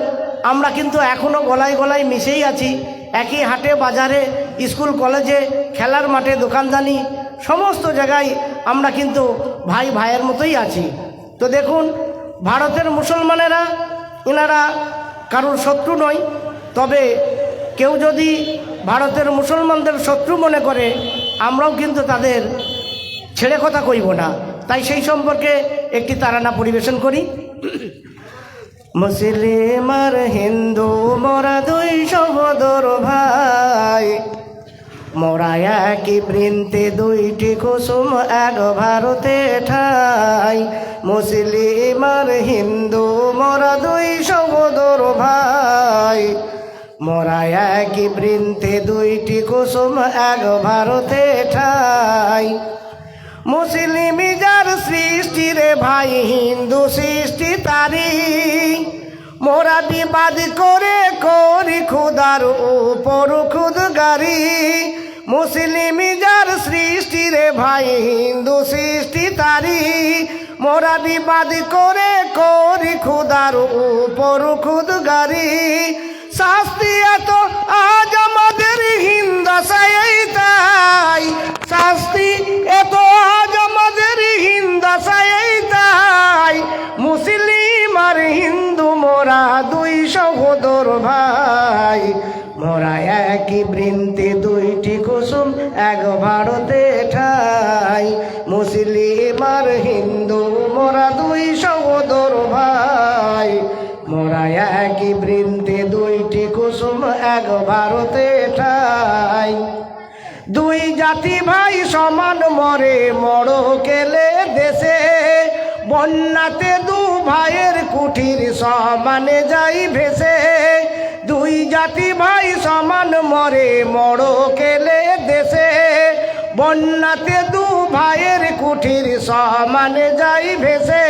আমরা কিন্তু এখনও গলায় গলায় মিশেই আছি। একই হাটে বাজারে, স্কুল কলেজে, খেলার মাঠে, দোকানদানি, সমস্ত জায়গায় আমরা কিন্তু ভাই ভাইয়ের মতোই আছি। তো দেখুন, ভারতের মুসলমানেরা এনারা কারোর শত্রু নয়, তবে কেউ যদি ভারতের মুসলমানদের শত্রু মনে করে আমরাও কিন্তু তাদের ছেড়ে কথা কইব না। তাই সেই সম্পর্কে একটি তারানা পরিবেশন করি। মুসলিম আর হিন্দু মোরা দুই সহোদর ভাই, মোরা একই বৃন্তে দুইটি কুসুম এক ভারতে ঠাই মুসলিম আর হিন্দু মোরা দুই সহোদর ভাই মোরা একই বৃন্তে দুইটি কুসুম এক ভারতে ঠাই মুসলিম যার সৃষ্টি রে ভাই হিন্দু সৃষ্টি তারি মোরা বিবাদ করে করি খুদার উপর খুদগারি মুসলিম যার সৃষ্টি রে ভাই হিন্দু সৃষ্টি তারি মোরা বিবাদ করে করি খুদার উপর খুদগারি শাস্তি এত আজ আমাদের হিন্দাসায় তাই শাস্তি এত আজ আমাদের হিন্দাসায় তাই মুসলিম আর হিন্দু মোরা দুই সহোদর ভাই মোরা একই বৃন্তে দুইটি কুসুম এক ভারতে ঠাই মুসলিম আর হিন্দু মোরা দুই সহোদর ভাই মোরা একই বৃন্তে দুইটি কুসুম এক ভারতে ঠাই দুই জাতি ভাই সমান মরে মরো কেলে দেশে বন্যাতে দু ভাইয়ের কুঠির সমানে যাই ভেসে দুই জাতি ভাই সমান মরে মরো কেলে দেশে বন্যাতে দু ভাইয়ের কুঠির সমানে যাই ভেসে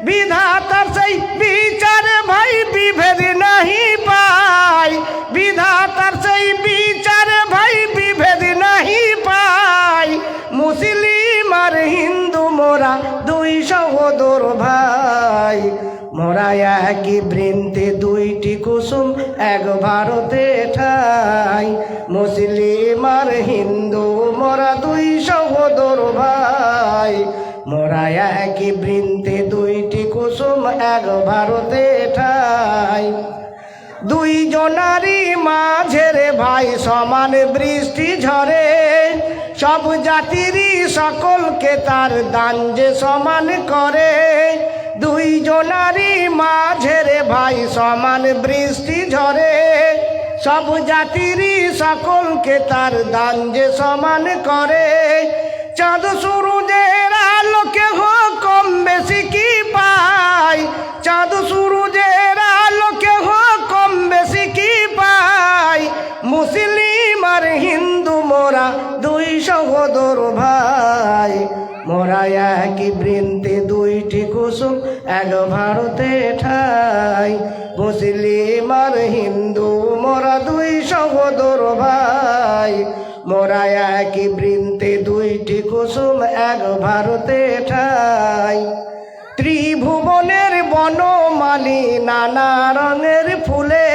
বিধাতার সেই বিচারে ভাই বিভেদ নাহি পাই বিধাতার সেই বিচারে ভাই বিভেদ নাহি পাই মুসলিম আর হিন্দু মোরা দুই সহোদর ভাই মোরা একই বৃন্তে দুইটি কুসুম এক ভারতে ঠাই মুসলিম আর হিন্দু মোরা দুই সহোদর ভাই মোরা একই বৃন্তে দুইটি কুসুম এক ভারতে ঠাই দুই জনারি মাঝের ভাই সমান বৃষ্টি ঝরে সব জাতিরই সকলকে তার দান যে সমান করে দুই জনারি মাঝের ভাই সমান বৃষ্টি ঝরে সব জাতিরই সকলকে তার দান যে সমান করে চাঁদ সূরজের আলোকে হোক কম বেশি কি পাই চাঁদ সূরজের আলোকে হোক কম বেশি কি পাই মুসলিম আর হিন্দু মোরা দুই সহোদর ভাই মোরা একই বৃন্তে দুইটি কুসুম এক ভারতে ঠাই মুসলিম আর হিন্দু মোরা দুই সহোদর ভাই মোরা একই বৃন্তে দুইটি কুসুম এক ভারতে ঠাই ত্রিভুবনের বনমালী নানা রঙের ফুলে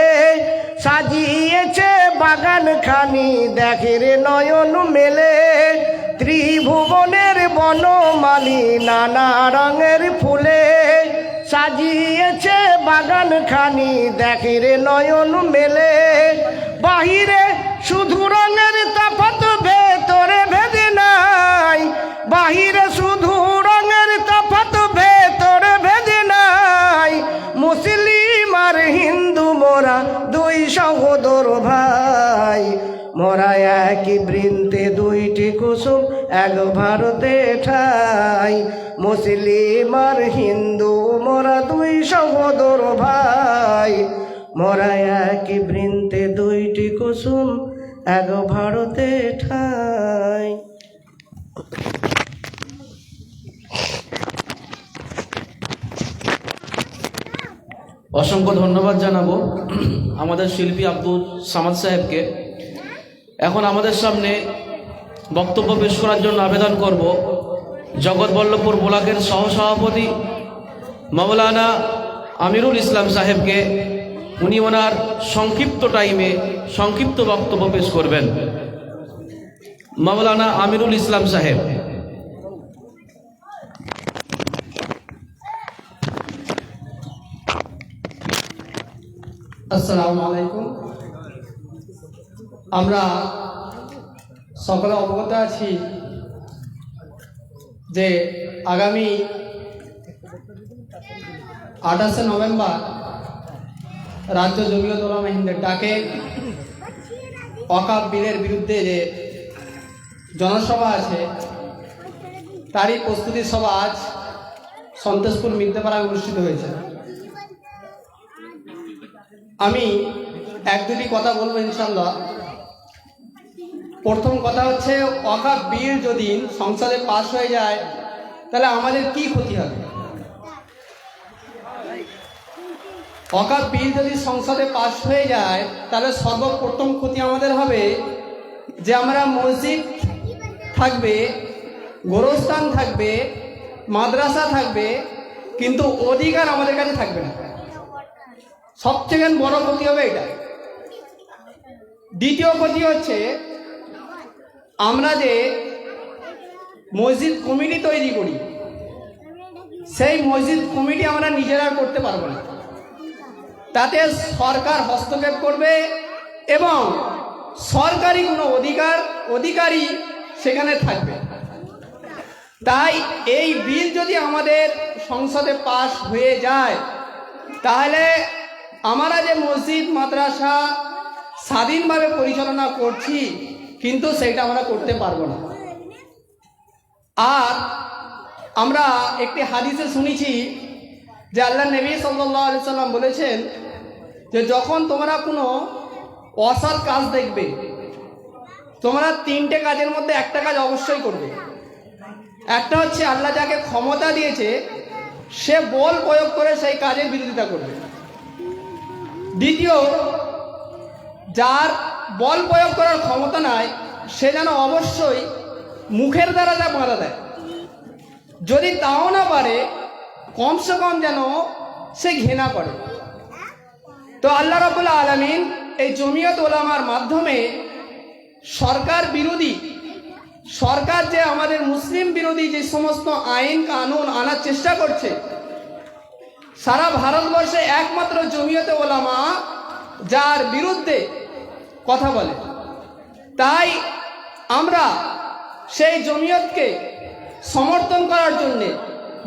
সাজিয়েছে বাগান খানি দেখে রে নয়ন মেলে ত্রিভুবনের বনমালী নানা রঙের ফুলে সাজিয়েছে বাগান খানি দেখে রে নয়ন মেলে বাহিরে শুধু রঙের তফাৎ ভেতরে ভেদে নাই বাহিরে শুধু রঙের তফাৎ ভেতরে ভেদে নাই মুসলিম আর হিন্দু মোরা দুই সহোদর ভাই মোরা একই বৃন্তে দুইটি কুসুম এক ভারতে ঠাই মুসলিম আর হিন্দু মোরা দুই সহোদর ভাই মোরা একই বৃন্তে দুইটি কুসুম এক ভারতে ঠাই অসংখ্য ধন্যবাদ জানাবো আমাদের শিল্পী আব্দুল সামাদ সাহেবকে। এখন আমাদের সামনে বক্তব্য পেশ করার জন্য আবেদন করব জগৎবল্লভপুর ব্লকের সহসভাপতি মাওলানা আমিরুল ইসলাম সাহেবকে। উনি ওনার সংক্ষিপ্ত টাইমে সংক্ষিপ্ত বক্তব্য পেশ করবেন। মাওলানা আমিরুল ইসলাম সাহেব। আসসালামু আলাইকুম। আমরা সকলে অবগত আছি যে আগামী 28শে নভেম্বর রাজ্য জমিয়ত উলামা হিন্দের ডাকে ওয়াকফ বিলের বিরুদ্ধে যে জনসভা আছে, তারই প্রস্তুতি সভা আজ সন্তোষপুর মির্জাপাড়ায় অনুষ্ঠিত হয়েছে। আমি এক দুটি কথা বলবো ইনশাল্লাহ। প্রথম কথা হচ্ছে, ওয়াকফ বিল যদি সংসদে পাশ হয়ে যায় তাহলে আমাদের কি ক্ষতি হবে? ওয়াকফ বিল যদি সংসদে পাশ হয়ে যায় তাহলে সর্বপ্রথম ক্ষতি আমাদের হবে যে আমরা মসজিদ থাকবে, গোরস্থান থাকবে, মাদ্রাসা থাকবে, কিন্তু অধিকার আমাদের কাছে থাকবে না। সবচেয়ে বড় ক্ষতি হবে এটা। দ্বিতীয় ক্ষতি হচ্ছে, আমরা যে মসজিদ কমিটি তৈরি করি, সেই মসজিদ কমিটি আমরা নিজেরা করতে পারবো না। তাতে সরকার হস্তক্ষেপ করবে এবং সরকারি কোনো অধিকারী সেখানে থাকবে। তাই এই বিল যদি আমাদের সংসদে পাশ হয়ে যায় তাহলে আমরা যে মসজিদ মাদ্রাসা স্বাধীনভাবে পরিচালনা করছি, কিন্তু সেটা আমরা করতে পারবো না। আর আমরা একটি হাদিসে শুনেছি যে আল্লাহ নবী সাল্লাল্লাহু আলাইহি সাল্লাম বলেছেন যে যখন তোমরা কোনো অসৎ কাজ দেখবে, তোমরা তিনটে কাজের মধ্যে একটা কাজ অবশ্যই করবে। একটা হচ্ছে আল্লাহ যাকে ক্ষমতা দিয়েছে সে বল প্রয়োগ করে সেই কাজের বিরোধিতা করবে। দ্বিতীয়, যার বল প্রয়োগ করার ক্ষমতা নাই সে যেন অবশ্যই মুখের দ্বারা যা বাধা দেয়, যদি তাও না পারে কমসে কম যেন সে ঘৃণা করে। তো আল্লাহ রাব্বুল আলামিন এই জমিয়ত ওলামার মাধ্যমে সরকার যে আমাদের মুসলিম বিরোধী যে সমস্ত আইন কানুন আনার চেষ্টা করছে, সারা ভারতবর্ষে একমাত্র জমিয়তে ওলামা যার বিরুদ্ধে কথা বলে। তাই আমরা সেই জমিয়তকে সমর্থন করার জন্যে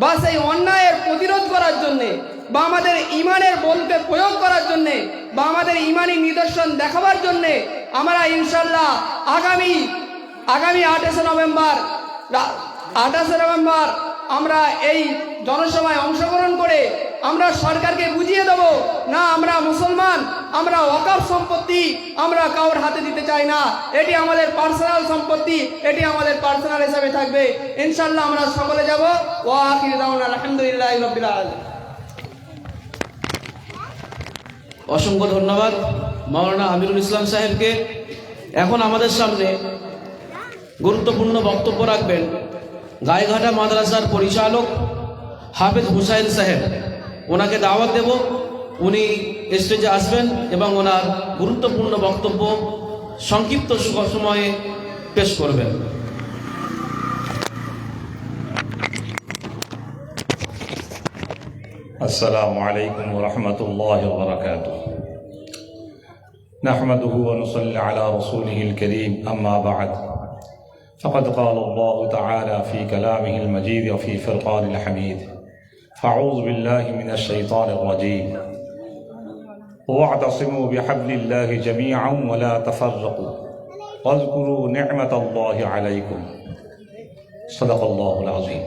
বা সেই অন্যায়ের প্রতিরোধ করার জন্যে বা আমাদের ইমানের বলকে প্রয়োগ করার জন্যে বা আমাদের ইমানি নিদর্শন দেখাবার জন্যে আমরা ইনশাল্লাহ আগামী 28 নভেম্বর আমরা এই জনসভায় অংশগ্রহণ করে আমরা সরকারকে বুঝিয়ে দেব, না আমরা মুসলমান, আমরা ওয়াকফ সম্পত্তি আমরা কারোর হাতে দিতে চাই না, এটি আমাদের পার্সোনাল সম্পত্তি, এটি আমাদের পার্সোনাল হিসাবে থাকবে। ইনশাল্লাহ আমরা সকলে যাব। ওয়া আখিরু দাওয়ানা আলহামদুলিল্লাহি রাব্বিল আলামিন। অসংখ্য ধন্যবাদ মাওলানা আমিরুল ইসলাম সাহেবকে। এখন আমাদের সামনে গুরুত্বপূর্ণ বক্তব্য রাখবেন গায়েঘাটা মাদ্রাসার পরিচালক হাফেজ হুসাইন সাহেব। ওনাকে দাওয়াত দেব, উনি স্টেজে আসবেন এবং ওনার গুরুত্বপূর্ণ বক্তব্য সংক্ষিপ্ত সময়ে পেশ করবেন। السلام عليكم ورحمة الله وبركاته. نحمده ونصلي على رسوله الكريم، أما بعد، فقد قال الله تعالى في كلامه المجيد وفي فرقان الحميد: فأعوذ بالله من الشيطان الرجيم، واعتصموا بحبل الله جميعا ولا تفرقوا واذكروا نعمة الله عليكم. صدق الله العظيم.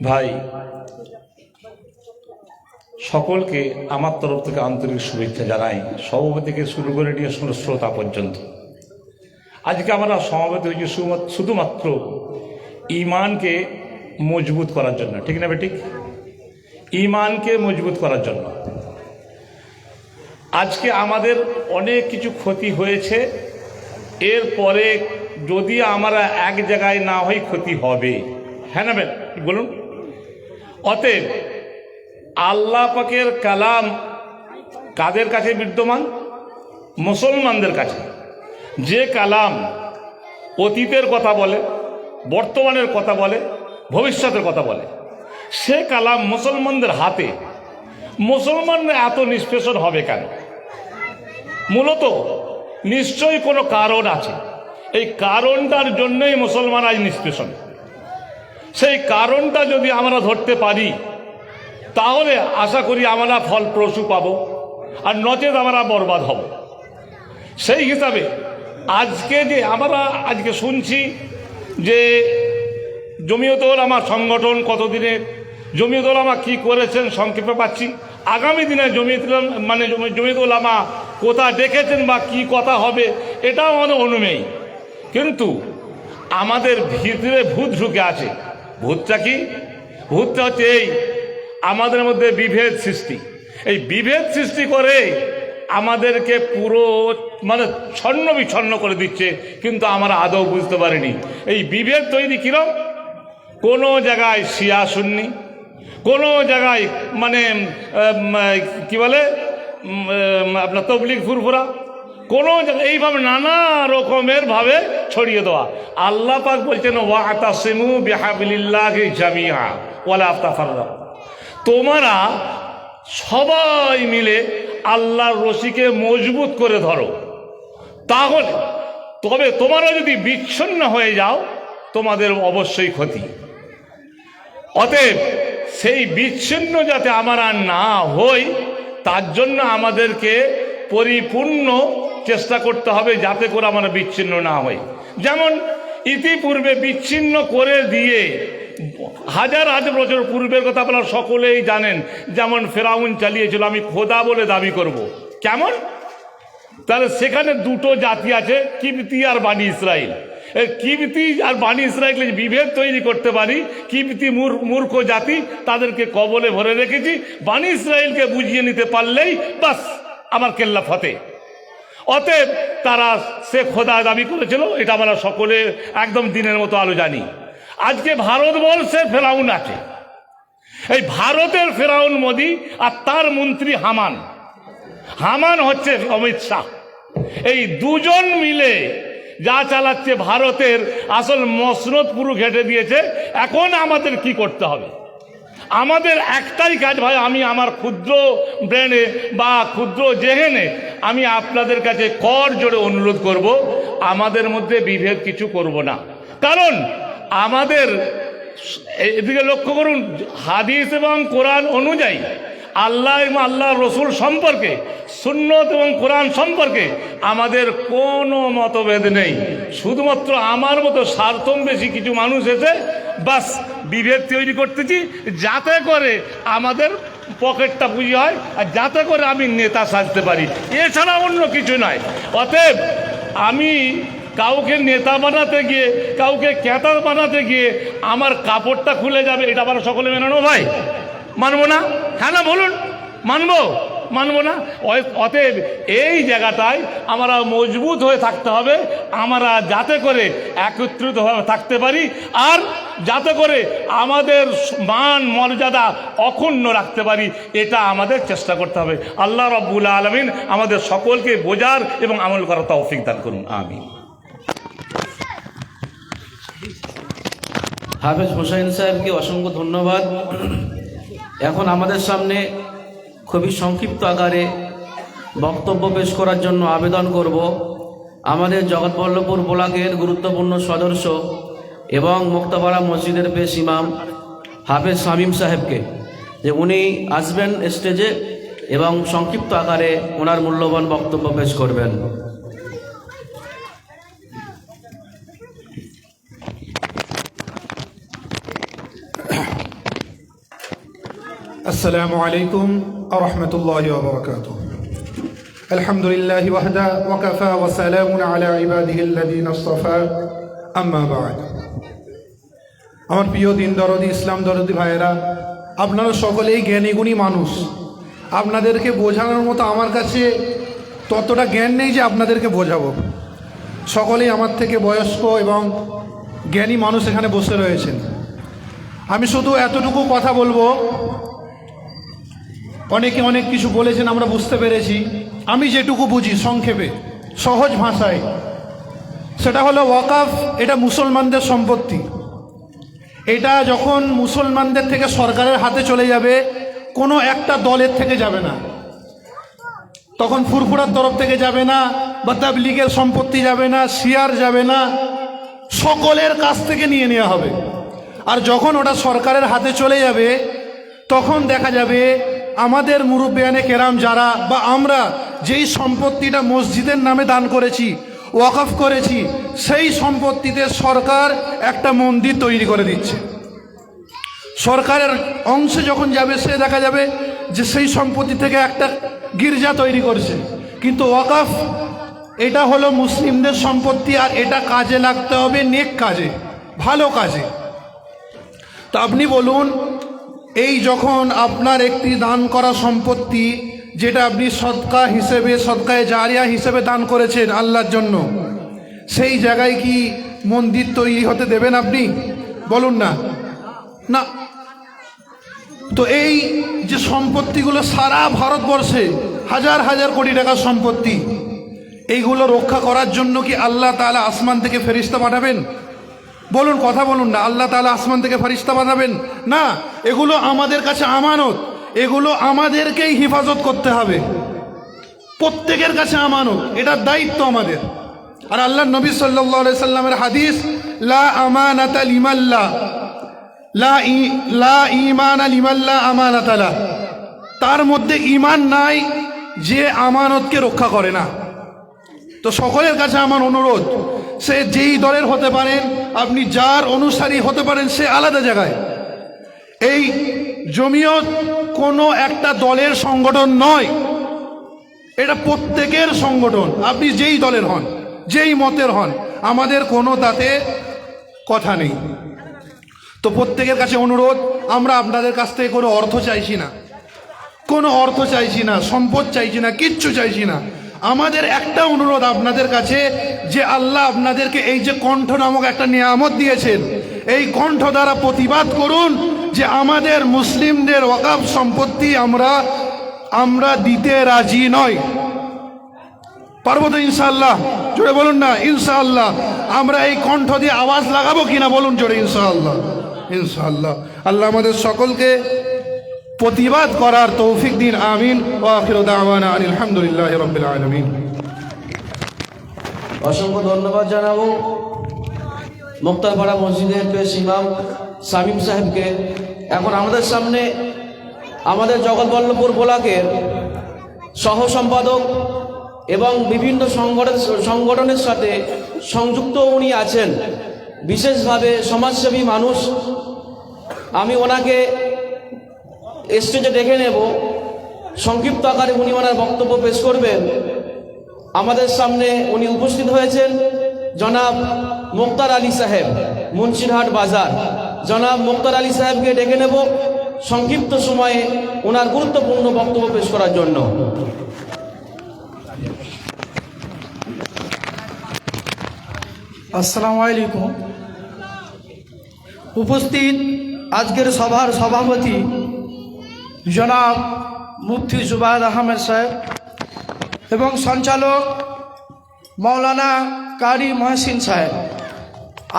ভাই সকলকে আমার তরফ থেকে আন্তরিক শুভেচ্ছা জানাই, সভাপতি থেকে শুরু করে নিয়ে শ্রোতা পর্যন্ত। আজকে আমরা সমাবেত হয়েছি শুধুমাত্র ঈমানকে মজবুত করার জন্য, ঠিক না বেঠিক? ঈমানকে মজবুত করার জন্য। আজকে আমাদের অনেক কিছু ক্ষতি হয়েছে, এরপরে যদি আমরা এক জায়গায় না হই ক্ষতি হবে। হ্যাঁ না বলুন? অতএব আল্লাহ পাকের কালাম কাদের কাছে বিদ্যমান? মুসলমানদের কাছে। যে কালাম অতীতের কথা বলে, বর্তমানের কথা বলে, ভবিষ্যতের কথা বলে, সে কালাম মুসলমানদের হাতে। মুসলমানরা এত নিষ্পেষণ হবে কেন? মূলত নিশ্চয়ই কোনো কারণ আছে। এই কারণটার জন্যই মুসলমান আজ নিষ্পেষণ। সেই কারণটা যদি আমরা ধরতে পারি তাহলে আশা করি আমরা ফলপ্রসূ পাব, আর নচেত আমরা বরবাদ হব। সেই হিসাবে আজকে যে আমরা আজকে শুনছি যে জমিয়ত উলামা সংগঠন কতদিনের, জমিয়ত উলামা কী করেছেন সংক্ষেপে পাচ্ছি, আগামী দিনে জমিয়ত উলামা কোথায় ডেকেছেন বা কি কথা হবে এটাও আমাদের অনুমেয়। কিন্তু আমাদের ভিতরে ভূত ঢুকে আছে। ভূতটা কি? ভূতটা হচ্ছে এই আমাদের মধ্যে বিভেদ সৃষ্টি। এই বিভেদ সৃষ্টি করে আমাদেরকে পুরো ছন্ন বিচ্ছন্ন করে দিচ্ছে, কিন্তু আমরা আদৌ বুঝতে পারিনি এই বিভেদ তৈরি কিরম। কোনো জায়গায় শিয়া সুন্নি, কোনো জায়গায় কি বলে আপনার তবলিগ ফুরফুরা, কোনো জায়গায় এইভাবে নানা রকমের ভাবে ছড়িয়ে দেওয়া। আল্লাহ পাক বলছেন ওয়াতাসিমু বিহাবিলিল্লাহি জামিআ ওয়ালা তাফাররাকু, তোমরা সবাই মিলে আল্লাহর রশিকে মজবুত করে ধরো, তাহলে তবে তোমরা যদি বিচ্ছিন্ন হয়ে যাও তোমাদের অবশ্যই ক্ষতি। অতএব সেই বিচ্ছিন্ন যাতে আমরা না হই তার জন্য আমাদেরকে পরিপূর্ণ চেষ্টা করতে হবে যাতে করে আমরা বিচ্ছিন্ন না হই। যেমন ইতিপূর্বে বিচ্ছিন্ন করে দিয়ে হাজার হাজার বছর পূর্বের কথা আপনারা সকলেই জানেন, যেমন ফেরাউন চালিয়েছিল আমি খোদা বলে দাবি করব। কেমন? তাহলে সেখানে দুটো জাতি আছে, কিবতি আর বানি ইসরাইল। কিবতি আর বানি ইসরাইল বিভেদ তৈরি করতে পারি, কিবতি মূর্খ জাতি, তাদেরকে কবলে ভরে রেখেছি। বানি ইসরাইলকে বুঝিয়ে নিতে পারলেই বাস আমার কেল্লা ফতে। অতএব তারা সে খোদা দাবি করেছিল, এটা আমরা সকলে একদম দিনের মতো আলো জানি। আজকে ভারতবর্ষে ফেরাউন আছে, এই ভারতের ফেরাউন মোদি আর তার মন্ত্রী হামান। হামান হচ্ছে অমিত শাহ। এই দুজন মিলে যা চালাচ্ছে ভারতের আসল মসনদ পুরো ঘেঁটে দিয়েছে। এখন আমাদের কি করতে হবে? আমাদের একটাই কাজ ভাই, আমি আমার ক্ষুদ্র ব্রেনে বা ক্ষুদ্র জেহেনে আমি আপনাদের কাছে কর জোড়ে অনুরোধ করব, আমাদের মধ্যে বিভেদ কিছু করব না। কারণ আমাদের এদিকে লক্ষ্য করুন, হাদিস এবং কোরআন অনুযায়ী আল্লাহ এবং আল্লাহ রসুল সম্পর্কে, সুন্নত এবং কোরআন সম্পর্কে আমাদের কোনো মতভেদ নেই। শুধুমাত্র আমার মতো স্বার্থম বেশি কিছু মানুষ এসে বাস বিভেদ তৈরি করতেছি, যাতে করে আমাদের পকেটটা পুঁজি হয় আর যাতে করে আমি নেতা সাজতে পারি, এছাড়া অন্য কিছু নয়। অতএব আমি কাউকে নেতা বানাতে গিয়ে, কাউকে ক্যাতা বানাতে গিয়ে আমার কাপড়টা খুলে যাবে, এটা আমরা সকলে মেনে নেব ভাই? মানবো না? হ্যাঁ না বলুন, মানবো? মানবো না। অতএব এই জায়গাটায় আমরা মজবুত হয়ে থাকতে হবে, আমরা যাতে করে একত্রিতভাবে থাকতে পারি আর যাতে করে আমাদের মান মর্যাদা অক্ষুণ্ণ রাখতে পারি, এটা আমাদের চেষ্টা করতে হবে। আল্লাহ রাব্বুল আলামিন আমাদের সকলকে বোঝার এবং আমল করার তৌফিক দান করুন, আমিন। হাফেজ হোসাইন সাহেবকে অসংখ্য ধন্যবাদ। এখন আমাদের সামনে খুবই সংক্ষিপ্ত আকারে বক্তব্য পেশ করার জন্য আবেদন করব আমাদের জগৎবল্লভপুর ব্লকের গুরুত্বপূর্ণ সদস্য এবং মুক্তাপাড়া মসজিদের পেশ ইমাম হাফেজ শামীম সাহেবকে, যে উনি আসবেন স্টেজে এবং সংক্ষিপ্ত আকারে ওনার মূল্যবান বক্তব্য পেশ করবেন। السلام عليكم ورحمة الله وبركاته. الحمد لله وحده وكفى وسلام على عباده الذين اصطفى أما بعد. আমার প্রিয় দিন দরদি, ইসলাম দরদি ভাইয়েরা, আপনারা সকলেই জ্ঞানী গুণী মানুষ। আপনাদেরকে বোঝানোর মতো আমার কাছে ততটা জ্ঞান নেই যে আপনাদেরকে বোঝাবো। সকলেই আমার থেকে বয়স্ক এবং জ্ঞানী মানুষ এখানে বসে রয়েছেন। আমি শুধু এতটুকু কথা বলবো, অনেকে অনেক কিছু বলেছেন, আমরা বুঝতে পেরেছি। আমি যেটুকু বুঝি সংক্ষেপে সহজ ভাষায়, সেটা হলো ওয়াকাফ এটা মুসলমানদের সম্পত্তি। এটা যখন মুসলমানদের থেকে সরকারের হাতে চলে যাবে, কোনো একটা দলের থেকে যাবে না, তখন ফুরফুরার তরফ থেকে যাবে না, বা তাবলীগের সম্পত্তি যাবে না, শিয়ার যাবে না, সকলের কাছ থেকে নিয়ে নেওয়া হবে। আর যখন ওটা সরকারের হাতে চলে যাবে, তখন দেখা যাবে আমাদের মুরব্বিয়ানে কেরাম যারা, বা আমরা যেই সম্পত্তিটা মসজিদের নামে দান করেছি, ওয়াকফ করেছি, সেই সম্পত্তিতে সরকার একটা মন্দির তৈরি করে দিচ্ছে। সরকারের অংশে যখন যাবে সে দেখা যাবে যে সেই সম্পত্তি থেকে একটা গির্জা তৈরি করছে। কিন্তু ওয়াকফ এটা হলো মুসলিমদের সম্পত্তি, আর এটা কাজে লাগতে হবে নেক কাজে, ভালো কাজে। তো আপনি বলুন, এই যখন আপনার একটি দান করা সম্পত্তি, যেটা আপনি সদকা হিসেবে, সদকায়ে জারিয়া হিসেবে দান করেছেন আল্লাহর জন্য, সেই জায়গায় কি মন্দির তৈরি হতে দেবেন আপনি? বলুন না। না। তো এই যে সম্পত্তিগুলো সারা ভারতবর্ষে হাজার হাজার কোটি টাকার সম্পত্তি, এইগুলো রক্ষা করার জন্য কি আল্লাহ তাআলা আসমান থেকে ফেরেশতা পাঠাবেন? বলুন, কথা বলুন না। আল্লাহ তাআলা আসমান থেকে ফেরেশতা পাঠাবেন না। এগুলো আমাদের কাছে আমানত, এগুলো আমাদেরকেই হেফাজত করতে হবে, প্রত্যেকের কাছে আমানত, এটার দায়িত্ব আমাদের। আর আল্লাহ নবী সাল্লাল্লাহু আলাইহি সাল্লামের হাদিস, লা আমানাতা লিমাল্লা লা ঈমানা লিমাল্লা আমানাতা লা, তার মধ্যে ঈমান নাই যে আমানতকে রক্ষা করে না। তো সকলের কাছে আমার অনুরোধ, সে যেই দলের হতে পারেন, আপনি যার অনুসারী হতে পারেন, সে আলাদা জায়গায়। এই জমিয়ত কোনো একটা দলের সংগঠন নয়, এটা প্রত্যেকের সংগঠন। আপনি যেই দলের হন, যেই মতের হন, আমাদের কোনো তাতে কথা নেই। তো প্রত্যেকের কাছে অনুরোধ, আমরা আপনাদের কাছ থেকে কোনো অর্থ চাইছি না, কোনো অর্থ চাইছি না, সম্পদ চাইছি না, কিচ্ছু চাইছি না। আমাদের একটা অনুরোধ আপনাদের কাছে, যে আল্লাহ আপনাদেরকে এই যে কণ্ঠ নামক একটা নিয়ামত দিয়েছেন, এই কণ্ঠ দ্বারা প্রতিবাদ করুন যে আমাদের মুসলিমদের ওয়াকফ সম্পত্তি আমরা দিতে রাজি নই। পারবো তো ইনশাআল্লাহ? জোরে বলুন না, ইনশাআল্লাহ। আমরা এই কণ্ঠ দিয়ে আওয়াজ লাগাবো কিনা বলুন জোরে, ইনশাআল্লাহ। ইনশাআল্লাহ। আল্লাহ আমাদের সকলকে প্রতিবাদ করার তৌফিক দিন। আমিন। ওয়া আখিরু দাওয়ানা আলহামদুলিল্লাহি রাব্বিল আলামিন। অসংখ্য ধন্যবাদ জানাবো মুক্তারপাড়া মসজিদের পেশ ইমাম শামীম সাহেবকে। এখন আমাদের সামনে আমাদের জগৎবল্লভপুর ব্লকের সহ সম্পাদক এবং বিভিন্ন সংগঠনের সাথে সংযুক্ত উনি আছেন, বিশেষভাবে সমাজসেবী মানুষ। আমি ওনাকে স্টেজে ডেকে নেব, সংক্ষিপ্ত আকারে উনি ওনার বক্তব্য পেশ করবেন। আমাদের সামনে উনি উপস্থিত হয়েছেন জনাব মুক্তার আলী সাহেব, মুন্সিরহাট বাজার। জনাব মুক্তার আলী সাহেবকে ডেকে নেব সংক্ষিপ্ত সময়ে ওনার গুরুত্বপূর্ণ বক্তব্য পেশ করার জন্য। আসসালামু আলাইকুম। উপস্থিত আজকের সভার সভাপতি জনাব মুফতি জুবায়ের আহমেদ সাহেব এবং সঞ্চালক মাওলানা কারি মহসিন সাহেব,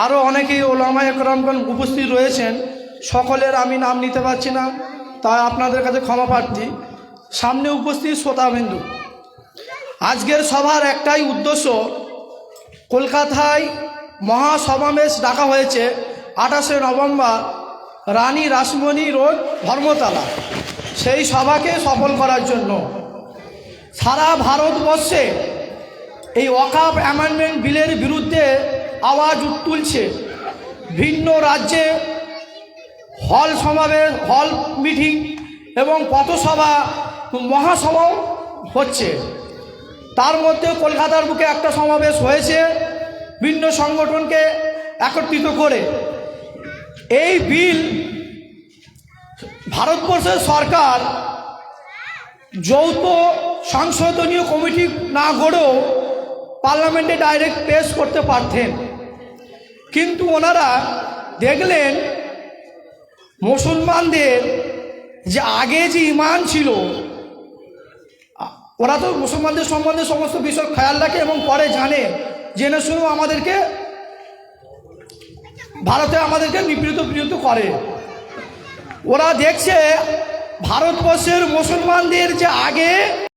আরও অনেকেই ওলামা একরামগণ উপস্থিত রয়েছেন। সকলের আমি নাম নিতে পারছি না, তাই আপনাদের কাছে ক্ষমা প্রার্থী। সামনে উপস্থিত শ্রোতাবিন্দু, আজকের সভার একটাই উদ্দেশ্য, কলকাতায় মহাসমাবেশ ডাকা হয়েছে 28শে নভেম্বর রানী রাসমণি রোড, ধর্মতলা। সেই সভাকে সফল করার জন্য সারা ভারতবর্ষে এই ওয়াকফ অ্যামেন্ডমেন্ট বিলের বিরুদ্ধে আওয়াজ তুলছে। ভিন্ন রাজ্যে হল সমাবেশ, হল মিটিং এবং পথসভা, মহাসভাও হচ্ছে। তার মধ্যে কলকাতার বুকে একটা সমাবেশ হয়েছে ভিন্ন সংগঠনকে একত্রিত করে। এই বিল ভারতবর্ষের সরকার যৌথ সংশোধনীয় কমিটি না গড়েও পার্লামেন্টে ডাইরেক্ট পেশ করতে পারতেন, কিন্তু ওনারা দেখলেন মুসলমানদের যে আগে যে ঈমান ছিল, ওরা তো মুসলমানদের সম্বন্ধে সমস্ত বিষয় খেয়াল রাখে এবং পরে জানে, জেনে শুনেও ভারতে নিপীড়িত করে। ওরা দেখছে ভারতবর্ষের মুসলমানদের যে আগে